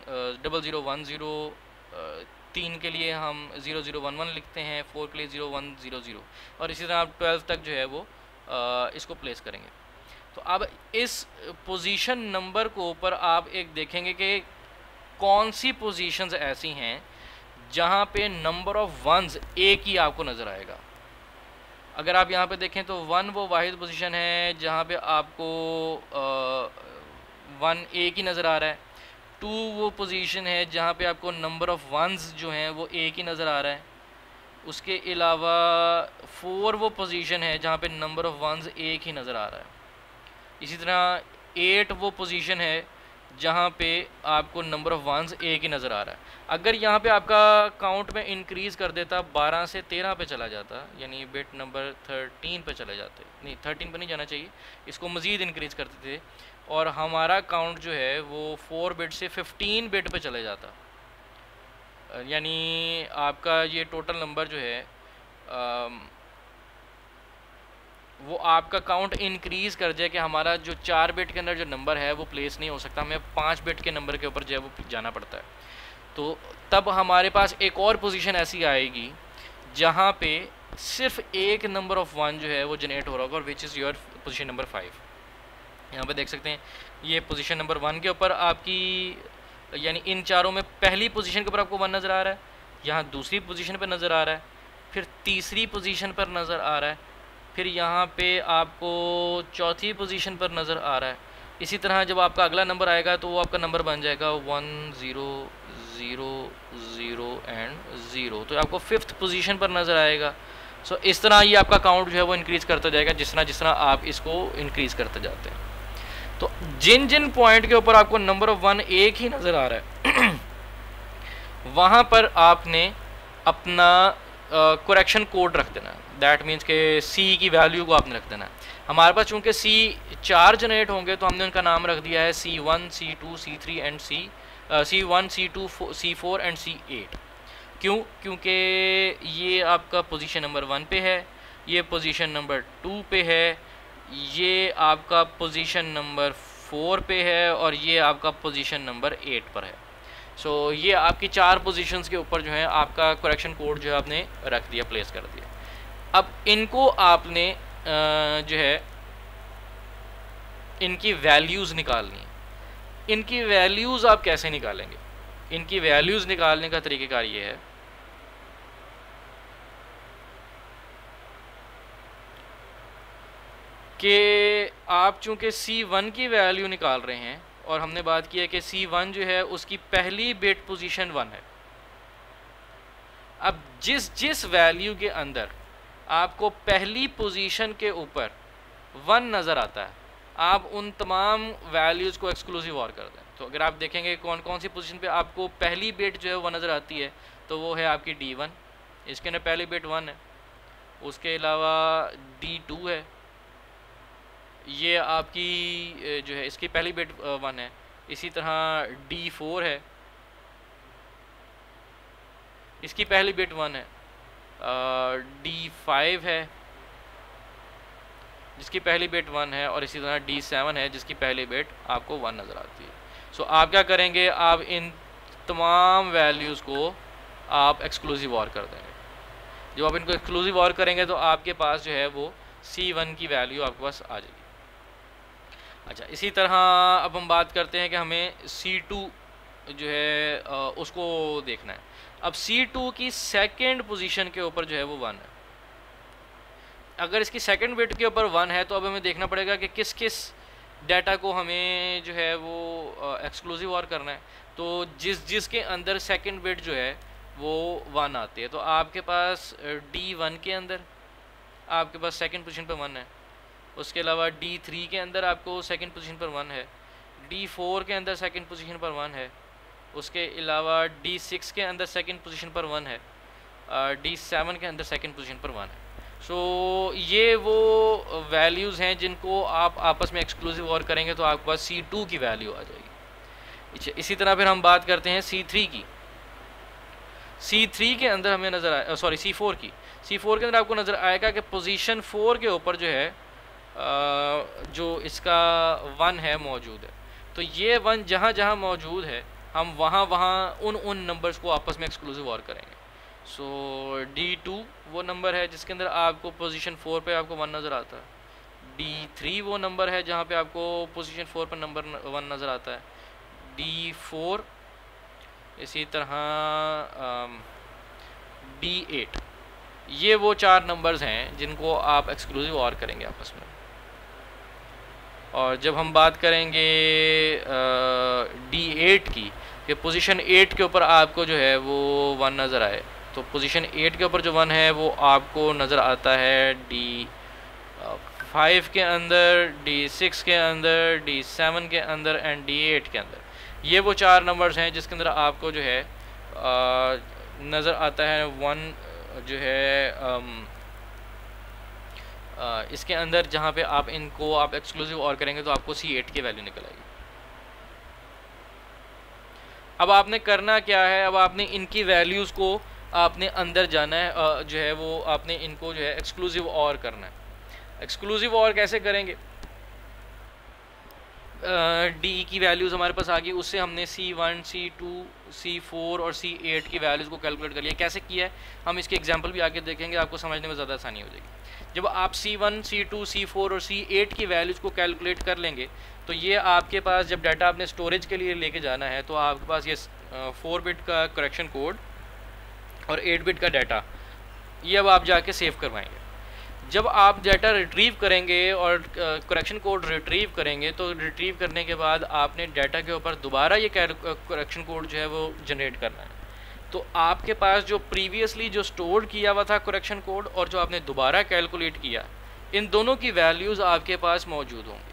0010। 3 के लिए हम 0011 लिखते हैं, 4 के लिए 0100, और इसी तरह आप 12 तक जो है वो इसको प्लेस करेंगे। तो अब इस पोजीशन नंबर को ऊपर आप एक देखेंगे कि कौन सी पोजीशंस ऐसी हैं जहाँ पे नंबर ऑफ वंस एक ही आपको नज़र आएगा। अगर आप यहाँ पे देखें तो 1 वो वाहिद पोजीशन है जहाँ पे आपको 1 एक ही नज़र आ रहा है। 2 वो पोजीशन है जहाँ पे आपको नंबर ऑफ वंस जो हैं वो एक ही नज़र आ रहा है। उसके अलावा 4 वो पोजीशन है जहाँ पे नंबर ऑफ वंस एक ही नज़र आ रहा है। इसी तरह 8 वो पोजीशन है जहाँ पे आपको नंबर ऑफ वंस एक ही नज़र आ रहा है। अगर यहाँ पे आपका काउंट में इंक्रीज़ कर देता, 12 से 13 पे चला जाता, यानी बिट नंबर 13 पे चले जाते, नहीं 13 पे नहीं जाना चाहिए, इसको मज़ीद इंक्रीज़ करते थे और हमारा काउंट जो है वो 4 बिट से 15 बिट पे चले जाता, यानी आपका ये टोटल नंबर जो है वो आपका काउंट इंक्रीज़ कर जाए कि हमारा जो 4 बिट के अंदर जो नंबर है वो प्लेस नहीं हो सकता, हमें 5 बिट के नंबर के ऊपर जो है वो जाना पड़ता है। तो तब हमारे पास एक और पोजीशन ऐसी आएगी जहाँ पे सिर्फ एक नंबर ऑफ 1 जो है वो जनरेट हो रहा होगा, और which is your position number 5। यहाँ पे देख सकते हैं ये पोजीशन नंबर 1 के ऊपर आपकी, यानी इन चारों में पहली पोजीशन के ऊपर आपको 1 नज़र आ रहा है, यहाँ दूसरी पोजीशन पर नज़र आ रहा है, फिर तीसरी पोजीशन पर नज़र आ रहा है, फिर यहाँ पे आपको चौथी पोजीशन पर नज़र आ रहा है। इसी तरह जब आपका अगला नंबर आएगा तो वो आपका नंबर बन जाएगा 1 0 0 0 एंड 0, तो आपको 5th पोजीशन पर नज़र आएगा। सो इस तरह ये आपका काउंट जो है वो इंक्रीज़ करता जाएगा जिस तरह आप इसको इंक्रीज़ करते जाते हैं। तो जिन जिन पॉइंट के ऊपर आपको नंबर ऑफ 1 एक ही नज़र आ रहा है वहाँ पर आपने अपना करेक्शन कोड रख देना। दैट मीन्स के C की वैल्यू को आपने रख देना है। हमारे पास चूँकि C 4 जनरेट होंगे तो हमने उनका नाम रख दिया है C1 C2 C3 and C1 C2 C4 and C8। क्यों? क्योंकि ये आपका पोजीशन नंबर 1 पे है, ये पोजीशन नंबर 2 पे है, ये आपका पोजीशन नंबर 4 पे है, और ये आपका पोजीशन नंबर 8 पर है। सो ये आपकी 4 पोजीशंस के ऊपर जो है आपका करेक्शन कोड जो है आपने रख दिया, प्लेस कर दिया। अब इनको आपने जो है इनकी वैल्यूज़ निकालनी है। इनकी वैल्यूज़ आप कैसे निकालेंगे? इनकी वैल्यूज़ निकालने का तरीक़ेकार ये है कि आप चूँकि C1 की वैल्यू निकाल रहे हैं और हमने बात की है कि C1 जो है उसकी पहली बिट पोजीशन 1 है। अब जिस वैल्यू के अंदर आपको पहली पोजीशन के ऊपर 1 नज़र आता है, आप उन तमाम वैल्यूज़ को एक्सक्लूसिव और कर दें। तो अगर आप देखेंगे कौन कौन सी पोजीशन पे आपको पहली बिट जो है वो नज़र आती है, तो वो है आपकी D1, इसके अंदर पहली बिट 1 है। उसके अलावा D2 है, ये आपकी जो है इसकी पहली बिट 1 है। इसी तरह D4 है, इसकी पहली बिट 1 है। D5 है जिसकी पहली बिट 1 है, और इसी तरह D7 है जिसकी पहली बिट आपको 1 नज़र आती है। सो आप क्या करेंगे, आप इन तमाम वैल्यूज़ को आप एक्सक्लूसिव और कर देंगे। जब आप इनको एक्सक्लूसिव और करेंगे तो आपके पास जो है वो C1 की वैल्यू आपके पास आ जाएगी। अच्छा, इसी तरह अब हम बात करते हैं कि हमें C2 जो है उसको देखना है। अब C2 की सेकंड पोजीशन के ऊपर जो है वो 1 है। अगर इसकी सेकंड बिट के ऊपर 1 है तो अब हमें देखना पड़ेगा कि किस किस डाटा को हमें जो है वो एक्सक्लूसिव और करना है। तो जिसके अंदर सेकंड बिट जो है वो 1 आती है, तो आपके पास D1 के अंदर आपके पास सेकंड पोजीशन पर 1 है। उसके अलावा D3 के अंदर आपको सेकंड पोजीशन पर 1 है। D4 के अंदर सेकंड पोजीशन पर 1 है। उसके अलावा D6 के अंदर सेकंड पोजीशन पर 1 है। D7 के अंदर सेकंड पोजीशन पर 1 है। सो ये वो वैल्यूज़ हैं जिनको आप आपस में एक्सक्लूसिव और करेंगे तो आपके पास C2 की वैल्यू आ जाएगी। इसी तरह फिर हम बात करते हैं C3 की। C3 के अंदर हमें नज़र आए, सॉरी C4 की। C4 के अंदर आपको नज़र आएगा कि पोजीशन 4 के ऊपर जो है जो इसका 1 है मौजूद है। तो ये 1 जहाँ जहाँ मौजूद है हम वहाँ वहाँ उन नंबर्स को आपस में एक्सक्लूसिव और करेंगे। सो D2 वो नंबर है जिसके अंदर आपको पोजीशन 4 पे आपको 1 नज़र आता है। D3 वो नंबर है जहाँ पे आपको पोजीशन 4 पर नंबर 1 नज़र आता है। D4 इसी तरह D8 ये वो 4 नंबर्स हैं जिनको आप एक्सक्लूसिव और करेंगे आपस में। और जब हम बात करेंगे D8 की कि पोजीशन 8 के ऊपर आपको जो है वो 1 नज़र आए, तो पोजीशन 8 के ऊपर जो 1 है वो आपको नज़र आता है D5 के अंदर, D6 के अंदर, D7 के अंदर एंड D8 के अंदर। ये वो 4 नंबर्स हैं जिसके अंदर आपको जो है नज़र आता है 1 जो है इसके अंदर जहाँ पे आप इनको आप एक्सक्लूसिव और करेंगे तो आपको C8 की वैल्यू निकल आएगी। अब आपने करना क्या है, अब आपने इनकी वैल्यूज़ को आपने अंदर जाना है, जो है वो आपने इनको जो है एक्सक्लूसिव और करना है। एक्सक्लूसिव और कैसे करेंगे? डी की वैल्यूज़ हमारे पास आ गई, उससे हमने C1, C2, C4 और C8 की वैल्यूज़ को कैलकुलेट कर लिया। कैसे किया है हम इसके एग्जांपल भी आगे देखेंगे, आपको समझने में ज़्यादा आसानी हो जाएगी। जब आप C1, C2, C4 और C8 की वैल्यूज़ को कैलकुलेट कर लेंगे तो ये आपके पास जब डाटा आपने स्टोरेज के लिए लेके जाना है तो आपके पास ये 4 बिट का करेक्शन कोड और 8 बिट का डाटा ये अब आप जाके सेव करवाएंगे। जब आप डाटा रिट्रीव करेंगे और करेक्शन कोड रिट्रीव करेंगे तो रिट्रीव करने के बाद आपने डाटा के ऊपर दोबारा ये करेक्शन कोड जो है वो जनरेट करना है। तो आपके पास जो प्रीवियसली जो स्टोर किया हुआ था करेक्शन कोड और जो आपने दोबारा कैलकुलेट किया, इन दोनों की वैल्यूज़ आपके पास मौजूद होंगी।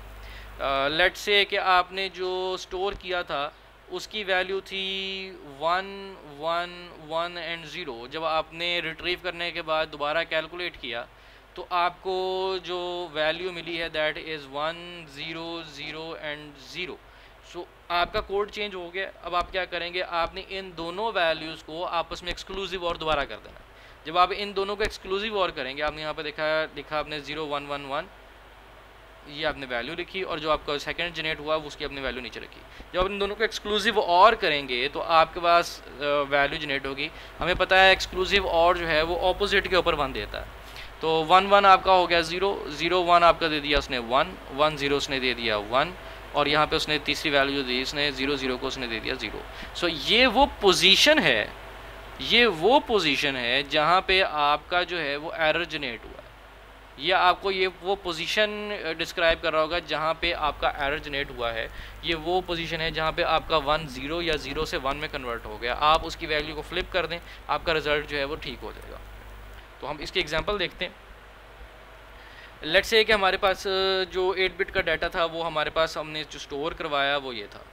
लेट्स से कि आपने जो स्टोर किया था उसकी वैल्यू थी 1, 1, 1 एंड 0। जब आपने रिट्रीव करने के बाद दोबारा कैलकुलेट किया तो आपको जो वैल्यू मिली है दैट इज़ 1, 0, 0 एंड 0। सो आपका कोड चेंज हो गया। अब आप क्या करेंगे, आपने इन दोनों वैल्यूज़ को आपस में एक्सक्लूसिव और दोबारा कर देना। जब आप इन दोनों को एक्सक्लूसिव और करेंगे, आपने यहाँ पर लिखा आपने 0, 1, 1, 1, ये आपने वैल्यू लिखी और जो आपका सेकंड जनरेट हुआ उसकी अपनी वैल्यू नीचे रखी। जब आप इन दोनों को एक्सक्लूसिव और करेंगे तो आपके पास वैल्यू जनरेट होगी। हमें पता है एक्सक्लूसिव और जो है वो ऑपोजिट के ऊपर 1 देता है। तो 1, 1 आपका हो गया 0, 0, 1 आपका दे दिया उसने 1, 1, 0 उसने दे दिया 1 और यहाँ पे उसने तीसरी वैल्यू जो दी इसने 0, 0 को उसने दे दिया 0। सो ये वो पोजीशन है, ये वो पोजीशन है जहाँ पे आपका जो है वो एरर जनरेट हुआ है। ये आपको ये वो पोजीशन डिस्क्राइब कर रहा होगा जहाँ पे आपका एरर जनरेट हुआ है। ये वो पोजीशन है जहाँ पे आपका 1, 0 या 0 से 1 में कन्वर्ट हो गया। आप उसकी वैल्यू को फ्लिप कर दें, आपका रिजल्ट जो है वो ठीक हो जाएगा। तो हम इसके एग्जांपल देखते हैं। लेट्स से कि हमारे पास जो 8 बिट का डाटा था वो हमारे पास हमने जो स्टोर करवाया वो ये था।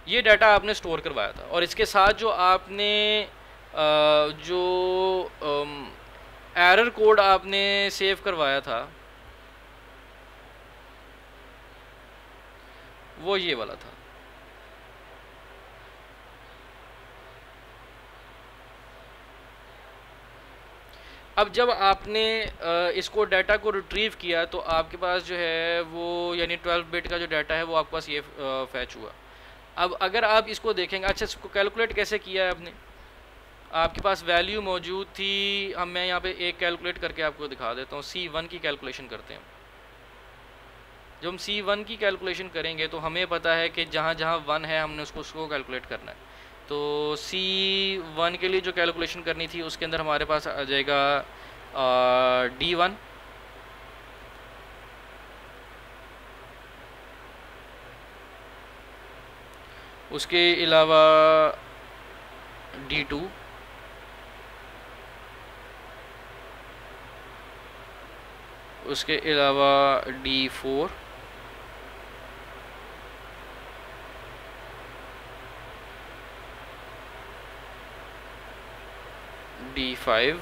ये डाटा आपने स्टोर करवाया था और इसके साथ जो आपने जो एरर कोड आपने सेव करवाया था वो ये वाला था। अब जब आपने इसको डाटा को रिट्रीव किया तो आपके पास जो है वो यानी 12 बिट का जो डाटा है वो आपके पास ये फैच हुआ। अब अगर आप इसको देखेंगे, अच्छा इसको कैलकुलेट कैसे किया है आपने, आपके पास वैल्यू मौजूद थी। अब मैं यहाँ पे एक कैलकुलेट करके आपको दिखा देता हूँ। C1 की कैलकुलेशन करते हैं। जब हम C1 की कैलकुलेशन करेंगे तो हमें पता है कि जहाँ जहाँ 1 है हमने उसको कैलकुलेट करना है। तो C1 के लिए जो कैलकुलेशन करनी थी उसके अंदर हमारे पास आ जाएगा D1, उसके अलावा D2, उसके अलावा D4, D5,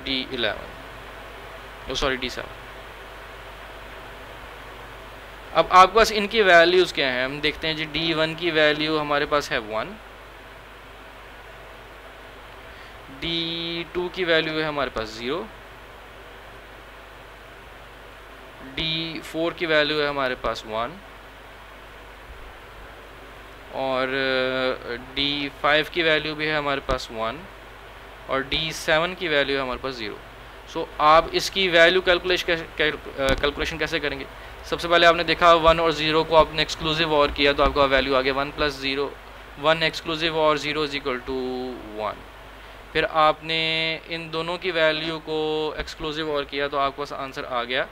D11, sorry D7। अब आपके पास इनकी वैल्यूज़ क्या हैं हम देखते हैं जी। D1 की वैल्यू हमारे पास है 1, D2 की वैल्यू है हमारे पास 0, D4 की वैल्यू है हमारे पास 1 और D5 की वैल्यू भी है हमारे पास 1 और D7 की वैल्यू है हमारे पास 0। सो आप इसकी वैल्यू कैलकुलेशन कैसे करेंगे? सबसे पहले आपने देखा 1 और 0 को आपने एक्सक्लूसिव और किया तो आपका वैल्यू आ गया 1 + 0, 1 एक्सक्लूसिव और 0 = 1। फिर आपने इन दोनों की वैल्यू को एक्सक्लूसिव और किया तो आपके पास आंसर आ गया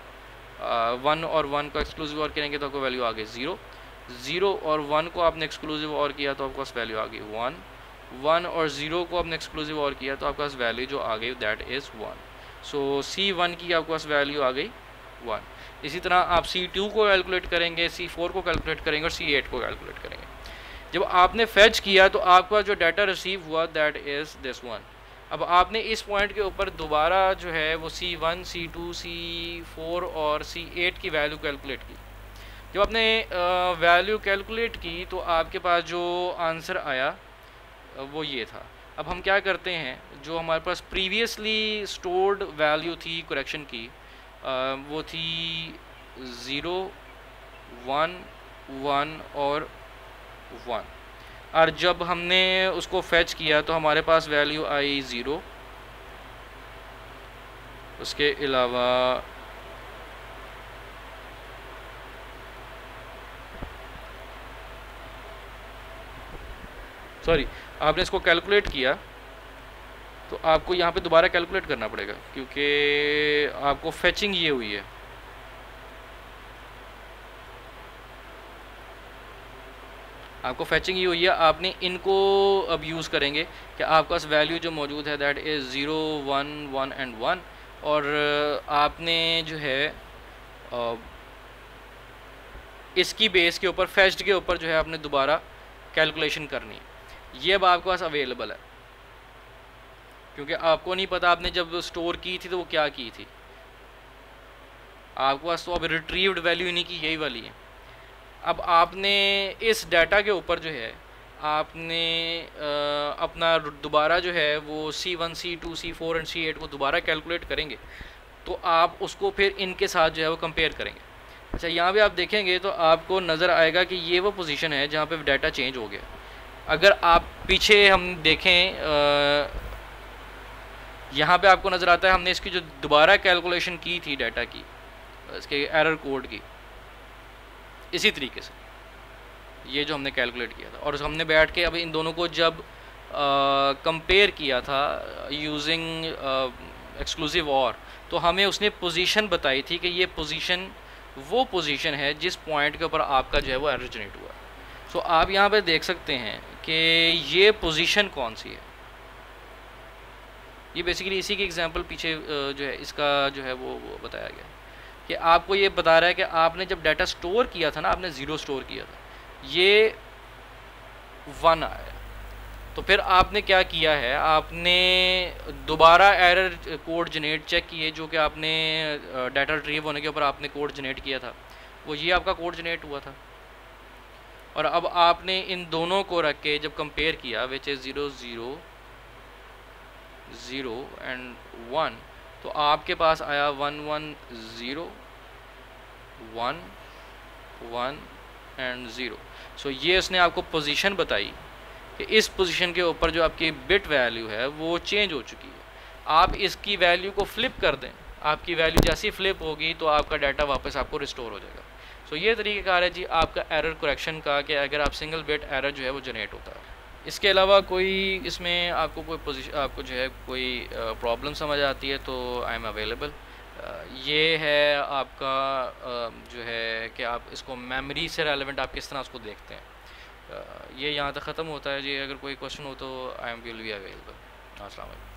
1 और 1 को एक्सक्लूसिव और करेंगे तो आपको वैल्यू आ गई 0, 0 और 1 को आपने एक्सक्लूसिव और किया तो आपके पास वैल्यू आ गई 1, 1 और 0 को आपने एक्सक्लूसिव और किया तो आपके पास वैल्यू जो आ गई दैट इज़ 1। सो C1 की आपके पास वैल्यू आ गई 1। इसी तरह आप C2 को कैलकुलेट करेंगे, C4 को कैलकुलेट करेंगे और C8 को कैलकुलेट करेंगे। जब आपने फेच किया तो आपका जो डाटा रिसीव हुआ दैट इज़ दिस वन। अब आपने इस पॉइंट के ऊपर दोबारा जो है वो C1, C2, C4 और C8 की वैल्यू कैलकुलेट की। जब आपने वैल्यू कैलकुलेट की तो आपके पास जो आंसर आया वो ये था। अब हम क्या करते हैं, जो हमारे पास प्रीवियसली स्टोर्ड वैल्यू थी करेक्शन की वो थी 0, 1, 1 और 1। और जब हमने उसको फेच किया तो हमारे पास वैल्यू आई 0, उसके अलावा सॉरी आपने इसको कैलकुलेट किया तो आपको यहाँ पे दोबारा कैलकुलेट करना पड़ेगा क्योंकि आपको फेचिंग ये हुई है। आपको फेचिंग ये हुई है, आपने इनको अब यूज़ करेंगे कि आपके पास वैल्यू जो मौजूद है दैट इज़ 0, 1, 1 एंड 1 और आपने जो है इसकी बेस के ऊपर फेच्ड के ऊपर जो है आपने दोबारा कैलकुलेशन करनी है। ये अब आपके पास अवेलेबल है क्योंकि आपको नहीं पता आपने जब स्टोर की थी तो वो क्या की थी। आपके पास तो अब रिट्रीव्ड वैल्यू इन्हीं की यही वाली है। अब आपने इस डाटा के ऊपर जो है आपने अपना दोबारा जो है वो C1, C2, C4 and C8 को दोबारा कैलकुलेट करेंगे तो आप उसको फिर इनके साथ जो है वो कंपेयर करेंगे। अच्छा यहाँ भी आप देखेंगे तो आपको नज़र आएगा कि ये वो पोजीशन है जहाँ पे डाटा चेंज हो गया। अगर आप पीछे हम देखें यहाँ पे आपको नज़र आता है हमने इसकी जो दोबारा कैलकुलेशन की थी डाटा की, इसके एरर कोड की, इसी तरीके से ये जो हमने कैलकुलेट किया था और हमने बैठ के अब इन दोनों को जब कंपेयर किया था यूजिंग एक्सक्लूसिव और, तो हमें उसने पोजीशन बताई थी कि ये पोजीशन वो पोजीशन है जिस पॉइंट के ऊपर आपका जो है वो एरर जनरेट हुआ। सो आप यहाँ पे देख सकते हैं कि ये पोजीशन कौन सी है। ये बेसिकली इसी की एग्जांपल पीछे जो है इसका जो है वो बताया गया कि आपको ये बता रहा है कि आपने जब डाटा स्टोर किया था ना, आपने 0 स्टोर किया था, ये 1 आया। तो फिर आपने क्या किया है, आपने दोबारा एरर कोड जनरेट चेक किए जो कि आपने डाटा रिट्रीव होने के ऊपर आपने कोड जनरेट किया था, वो ये आपका कोड जनरेट हुआ था। और अब आपने इन दोनों को रख के जब कंपेयर किया विच इज़ 0 0 0 एंड 1, तो आपके पास आया 1 1 0 1 1 एंड 0। सो ये उसने आपको पोजीशन बताई कि इस पोजीशन के ऊपर जो आपकी बिट वैल्यू है वो चेंज हो चुकी है। आप इसकी वैल्यू को फ्लिप कर दें, आपकी वैल्यू जैसी फ्लिप होगी तो आपका डाटा वापस आपको रिस्टोर हो जाएगा। सो ये तरीक़ाकार है जी आपका एरर करेक्शन का, कि अगर आप सिंगल बिट एरर जो है वो जनरेट होता है। इसके अलावा कोई इसमें आपको कोई पोजीशन, आपको जो है कोई प्रॉब्लम समझ आती है तो आई एम अवेलेबल। ये है आपका जो है कि आप इसको मेमोरी से रेलेवेंट आप किस तरह उसको देखते हैं। ये यहाँ तक ख़त्म होता है जी। अगर कोई क्वेश्चन हो तो I am will be available. अस्सलाम वालेकुम।